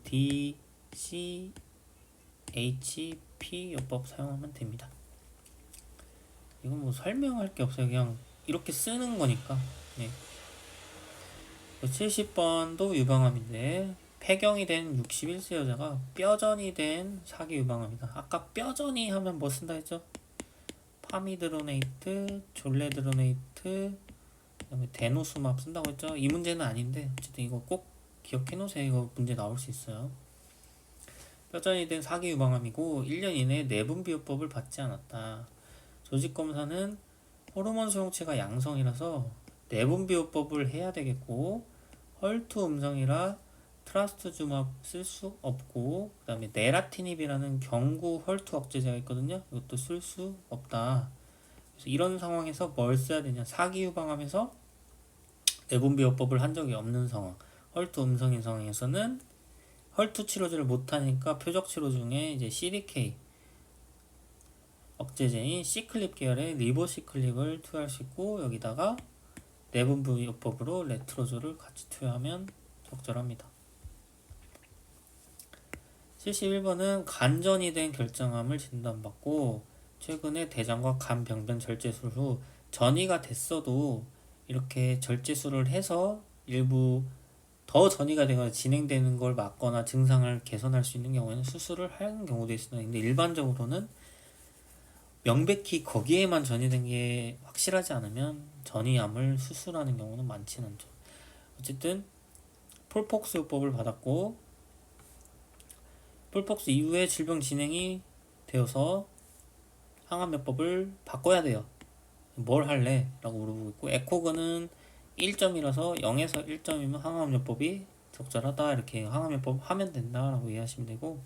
DCHP 요법 사용하면 됩니다. 이건 뭐 설명할 게 없어요. 그냥 이렇게 쓰는 거니까. 네. 70번도 유방암인데 폐경이 된 61세 여자가 뼈전이 된 사기 유방암이다. 아까 뼈전이 하면 뭐 쓴다 했죠? 파미드로네이트, 졸레드로네이트, 그다음에 데노수맙 쓴다고 했죠? 이 문제는 아닌데 어쨌든 이거 꼭 기억해 놓으세요. 이거 문제 나올 수 있어요. 뼈전이 된 사기 유방암이고 1년 이내에 내분비요법을 받지 않았다. 조직검사는 호르몬 수용체가 양성이라서 내분비요법을 해야 되겠고, 헐투 음성이라 트라스투즈맙 쓸 수 없고, 그 다음에 네라티닙이라는 경구 헐투 억제제가 있거든요. 이것도 쓸 수 없다. 그래서 이런 상황에서 뭘 써야 되냐? 사기 유방암에서 내분비요법을 한 적이 없는 상황, 헐투 음성인 상황에서는 헐투 치료제를 못하니까 표적 치료 중에 이제 CDK 억제제인 시클립 계열의 리보시클립을 투여할 수 있고, 여기다가 내분비요법으로 레트로졸을 같이 투여하면 적절합니다. 71번은 간전이 된 결장암을 진단받고 최근에 대장과 간 병변 절제술 후 전이가 됐어도 이렇게 절제술을 해서 일부 더 전이가 되거나 진행되는 걸 막거나 증상을 개선할 수 있는 경우에는 수술을 하는 경우도 있습니다. 근데 일반적으로는 명백히 거기에만 전이된 게 확실하지 않으면 전이암을 수술하는 경우는 많지는 않죠. 어쨌든 폴폭스요법을 받았고, 폴폭스 이후에 질병 진행이 되어서 항암요법을 바꿔야 돼요. 뭘 할래? 라고 물어보고 있고, 에코그는 1점이라서 0에서 1점이면 항암요법이 적절하다, 이렇게 항암요법 하면 된다 라고 이해하시면 되고,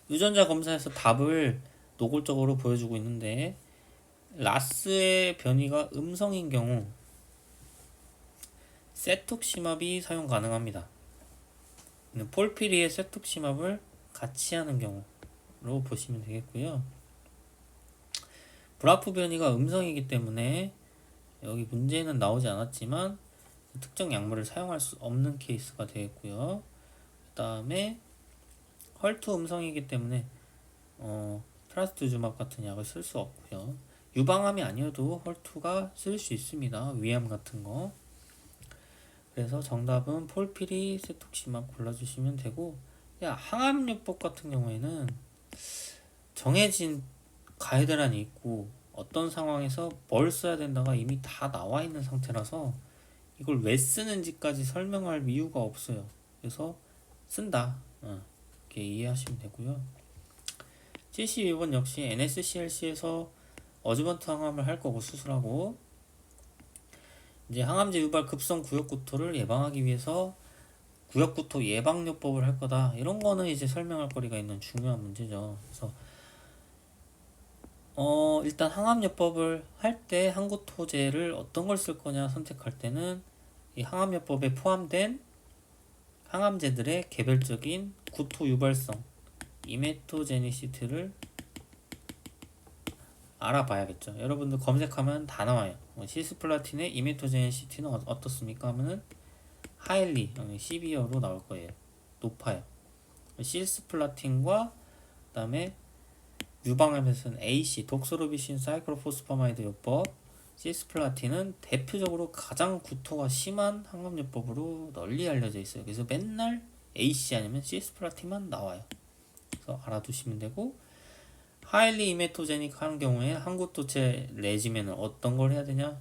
유전자 검사에서 답을 노골적으로 보여주고 있는데, 라스의 변이가 음성인 경우 세툭시맙이 사용 가능합니다. 폴피리의 세툭시맙을 같이 하는 경우로 보시면 되겠고요. 브라프 변이가 음성이기 때문에 여기 문제는 나오지 않았지만 특정 약물을 사용할 수 없는 케이스가 되겠고요. 그 다음에 헐투 음성이기 때문에 트라스투즈맙 같은 약을 쓸 수 없고요. 유방암이 아니어도 헐투가 쓸 수 있습니다. 위암 같은 거. 그래서 정답은 폴피리 세툭시맙 골라주시면 되고, 항암요법 같은 경우에는 정해진 가이드라인이 있고 어떤 상황에서 뭘 써야 된다가 이미 다 나와 있는 상태라서 이걸 왜 쓰는지까지 설명할 이유가 없어요. 그래서 쓴다, 이렇게 이해하시면 되고요. 72번 역시 NSCLC에서 어즈번트 항암을 할 거고 수술하고, 이제 항암제 유발 급성 구역구토를 예방하기 위해서 구역구토 예방요법을 할 거다. 이런 거는 이제 설명할 거리가 있는 중요한 문제죠. 그래서 일단 항암요법을 할 때 항구토제를 어떤 걸 쓸 거냐 선택할 때는 이 항암요법에 포함된 항암제들의 개별적인 구토 유발성 이메토제니시티를 알아봐야겠죠. 여러분들 검색하면 다 나와요. 시스플라틴의 이메토제니시티는 어떻습니까? 하면은 하일리, 시비어로 나올 거예요. 높아요. 시스플라틴과 그 다음에 유방암에서는 AC, 독소로비신 사이클로포스파마이드 요법, 시스플라틴은 대표적으로 가장 구토가 심한 항암요법으로 널리 알려져 있어요. 그래서 맨날 AC 아니면 시스플라틴만 나와요. 그래서 알아두시면 되고, 하일리 이메토제닉 하는 경우에 항구토제 레지멘은 어떤 걸 해야 되냐?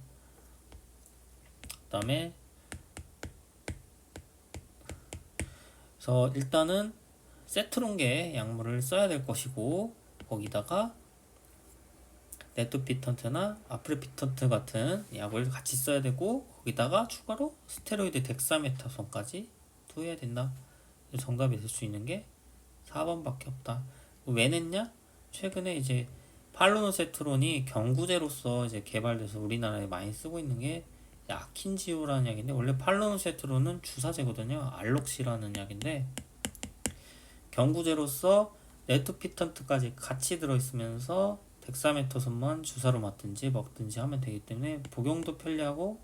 그 다음에 그래서 일단은 세트론계 약물을 써야 될 것이고, 거기다가 네토피턴트나 아프리피턴트 같은 약을 같이 써야 되고, 거기다가 추가로 스테로이드 덱사메타손까지 투여해야 된다. 정답이 될 수 있는 게 4번밖에 없다. 왜 냈냐? 최근에 이제 팔로노세트론이 경구제로서 이제 개발돼서 우리나라에 많이 쓰고 있는 게 아킨지오라는 약인데, 원래 팔로노세트론은 주사제거든요. 알록시라는 약인데 경구제로서 네토피턴트까지 같이 들어있으면서 덱사메타손만 주사로 맞든지 먹든지 하면 되기 때문에 복용도 편리하고,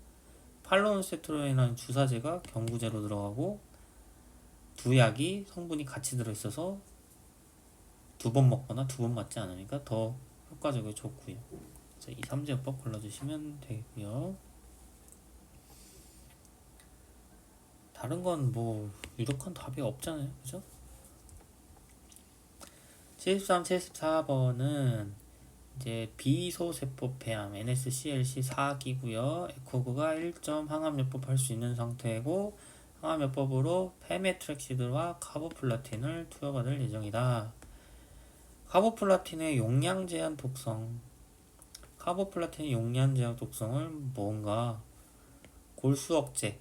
팔로노세트론이라는 주사제가 경구제로 들어가고 두 약이 성분이 같이 들어있어서 두 번 먹거나 두 번 맞지 않으니까 더 효과적이고 좋고요. 그래서 이 3제요법 골라주시면 되고요. 다른 건 뭐 유력한 답이 없잖아요, 그죠? 73, 74번은 이제 비소세포 폐암 NSCLC 4기고요. 에코그가 1점 항암요법 할 수 있는 상태고, 항암요법으로 페메트렉시드와 카보플라틴을 투여받을 예정이다. 카보플라틴의 용량 제한 독성, 카보플라틴의 용량 제한 독성을 뭔가 골수 억제,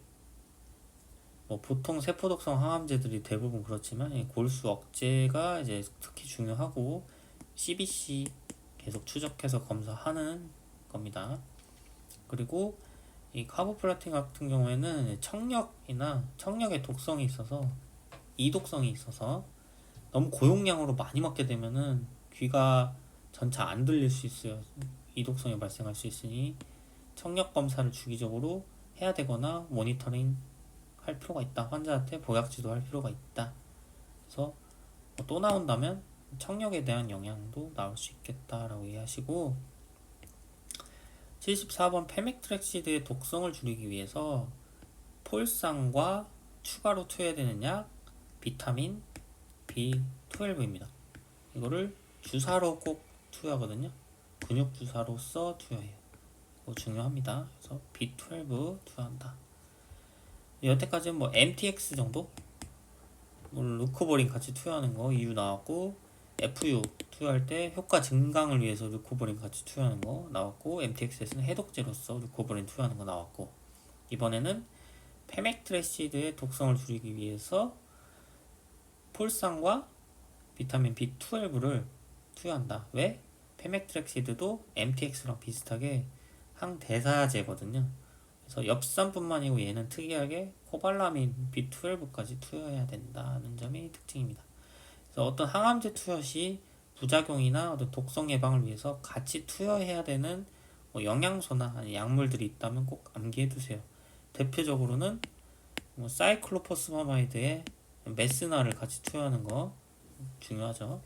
뭐 보통 세포독성 항암제들이 대부분 그렇지만 이 골수 억제가 이제 특히 중요하고, CBC 계속 추적해서 검사하는 겁니다. 그리고 이 카보플라틴 같은 경우에는 청력의 독성이 있어서 이독성이 있어서 너무 고용량으로 많이 먹게 되면은 귀가 전체 안 들릴 수 있어요. 이독성이 발생할 수 있으니 청력 검사를 주기적으로 해야 되거나 모니터링 할 필요가 있다. 환자한테 보약 지도할 필요가 있다. 그래서 또 나온다면 청력에 대한 영향도 나올 수 있겠다라고 이해하시고, 74번 페맥트렉시드의 독성을 줄이기 위해서 폴상과 추가로 투여되는 약 비타민 B12입니다. 이거를 주사로 꼭 투여하거든요. 근육 주사로서 투여해요. 이거 중요합니다. 그래서 B12 투여한다. 여태까지는 뭐 MTX 정도? 루코버린 같이 투여하는 거 EU 나왔고, FU 투여할 때 효과 증강을 위해서 루코버린 같이 투여하는 거 나왔고, MTX에서는 해독제로서 루코버린 투여하는 거 나왔고, 이번에는 페맥트레시드의 독성을 줄이기 위해서 폴산과 비타민 B12를 투여한다. 왜? 페맥트렉시드도 MTX랑 비슷하게 항대사제거든요. 그래서 엽산뿐만 아니고 얘는 특이하게 코발라민 B12까지 투여해야 된다는 점이 특징입니다. 그래서 어떤 항암제 투여 시 부작용이나 어떤 독성 예방을 위해서 같이 투여해야 되는 뭐 영양소나 아니 약물들이 있다면 꼭 암기해 두세요. 대표적으로는 뭐 사이클로포스파마이드에 메스나를 같이 투여하는 거 중요하죠.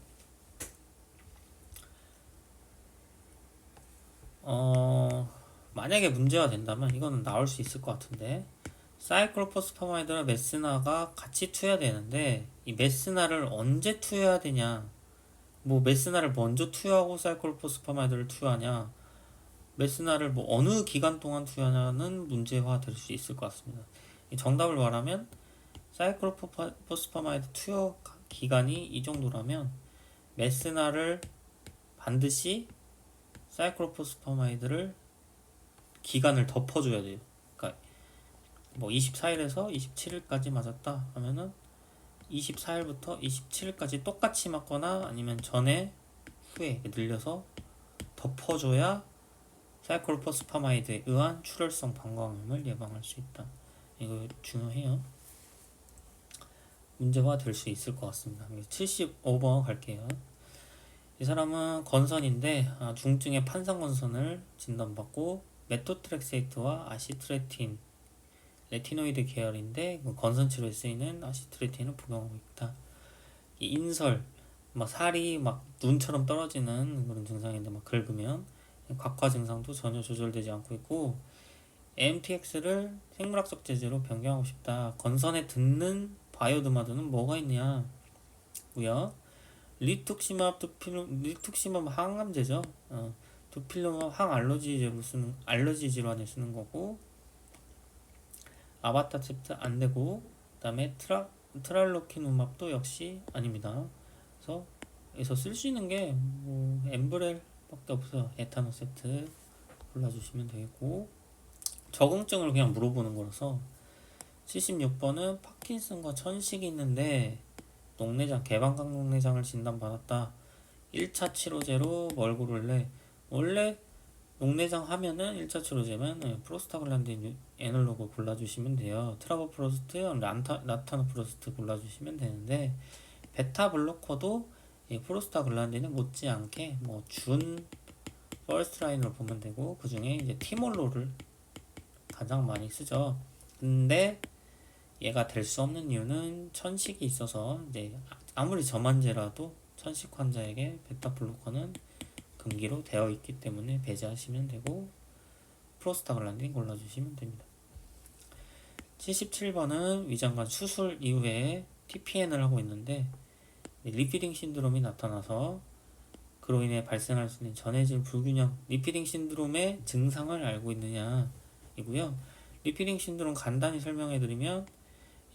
만약에 문제가 된다면 이거는 나올 수 있을 것 같은데, 사이클로포스파마이드랑 메스나가 같이 투여되는데 이 메스나를 언제 투여해야 되냐, 뭐 메스나를 먼저 투여하고 사이클로포스파마이드를 투여하냐, 메스나를 뭐 어느 기간 동안 투여하냐는 문제화 될 수 있을 것 같습니다. 이 정답을 말하면 사이클로포스파마이드 투여 기간이 이 정도라면 메스나를 반드시 사이클로포스파마이드를 기간을 덮어줘야 돼요. 그러니까 뭐 24일에서 27일까지 맞았다 하면은 24일부터 27일까지 똑같이 맞거나 아니면 전에 후에 늘려서 덮어줘야 사이클로포스파마이드에 의한 출혈성 방광염을 예방할 수 있다. 이거 중요해요. 문제화 될 수 있을 것 같습니다. 75번 갈게요. 이 사람은 건선인데 중증의 판상건선을 진단받고 메토트렉세이트와 아시트레틴, 레티노이드 계열인데 건선 치료에 쓰이는 아시트레틴을 복용하고 있다. 이 인설, 막 살이 막 눈처럼 떨어지는 그런 증상인데 막 긁으면 각화 증상도 전혀 조절되지 않고 있고, MTX를 생물학적 제제로 변경하고 싶다. 건선에 듣는 바이오드마드는 뭐가 있냐 고요. 리투ක්시맘 항암제죠. 두필루맘 항알러지제로 쓰는, 알러지 질환에 쓰는 거고, 아바타cep트 안 되고, 그다음에 트랄로키누맙도 역시 아닙니다. 그래서 여기서 쓸 수 있는 게 뭐 엠브렐밖에 없어요. 에타노세트 골라주시면 되겠고, 적응증을 그냥 물어보는 거라서. 76번은 파킨슨과 천식이 있는데 녹내장, 개방광 녹내장을 진단받았다. 1차 치료제로 뭘 고를래? 원래 녹내장 하면은 1차 치료제면 프로스타글란딘 애널로그 골라주시면 돼요. 트라보프로스트, 라타노프로스트 골라주시면 되는데, 베타 블로커도 프로스타글란딘에 못지않게 뭐 준 퍼스트 라인으로 보면 되고, 그 중에 이제 티몰로를 가장 많이 쓰죠. 근데 얘가 될 수 없는 이유는 천식이 있어서, 이제 아무리 저만제라도 천식 환자에게 베타 블로커는 금기로 되어 있기 때문에 배제하시면 되고, 프로스타글란딘 골라주시면 됩니다. 77번은 위장관 수술 이후에 TPN을 하고 있는데 리피딩 신드롬이 나타나서 그로 인해 발생할 수 있는 전해질 불균형, 리피딩 신드롬의 증상을 알고 있느냐 이고요. 리피딩 신드롬 간단히 설명해드리면,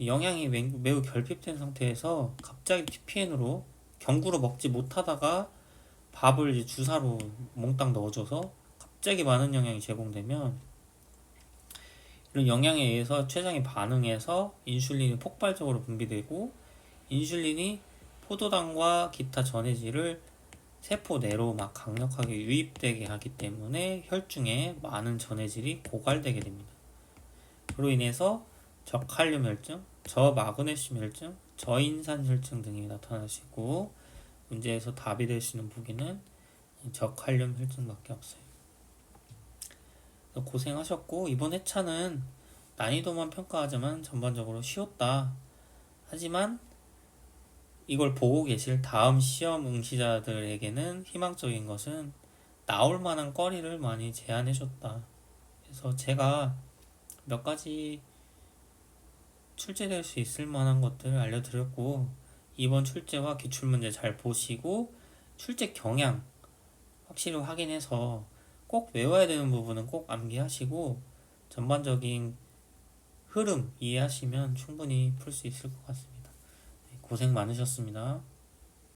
영양이 매우 결핍된 상태에서 갑자기 TPN으로 경구로 먹지 못하다가 밥을 이제 주사로 몽땅 넣어줘서 갑자기 많은 영양이 제공되면, 이런 영양에 의해서 췌장이 반응해서 인슐린이 폭발적으로 분비되고, 인슐린이 포도당과 기타 전해질을 세포 내로 막 강력하게 유입되게 하기 때문에 혈중에 많은 전해질이 고갈되게 됩니다. 그로 인해서 저칼륨 혈증, 저마그네슘 혈증, 저인산 혈증 등이 나타날 수 있고, 문제에서 답이 될 수 있는 보기는 저칼륨 혈증밖에 없어요. 고생하셨고, 이번 회차는 난이도만 평가하자면 전반적으로 쉬웠다. 하지만 이걸 보고 계실 다음 시험 응시자들에게는 희망적인 것은 나올 만한 거리를 많이 제한해 줬다. 그래서 제가 몇 가지 출제될 수 있을 만한 것들을 알려드렸고, 이번 출제와 기출문제 잘 보시고 출제 경향 확실히 확인해서 꼭 외워야 되는 부분은 꼭 암기하시고 전반적인 흐름 이해하시면 충분히 풀 수 있을 것 같습니다. 고생 많으셨습니다.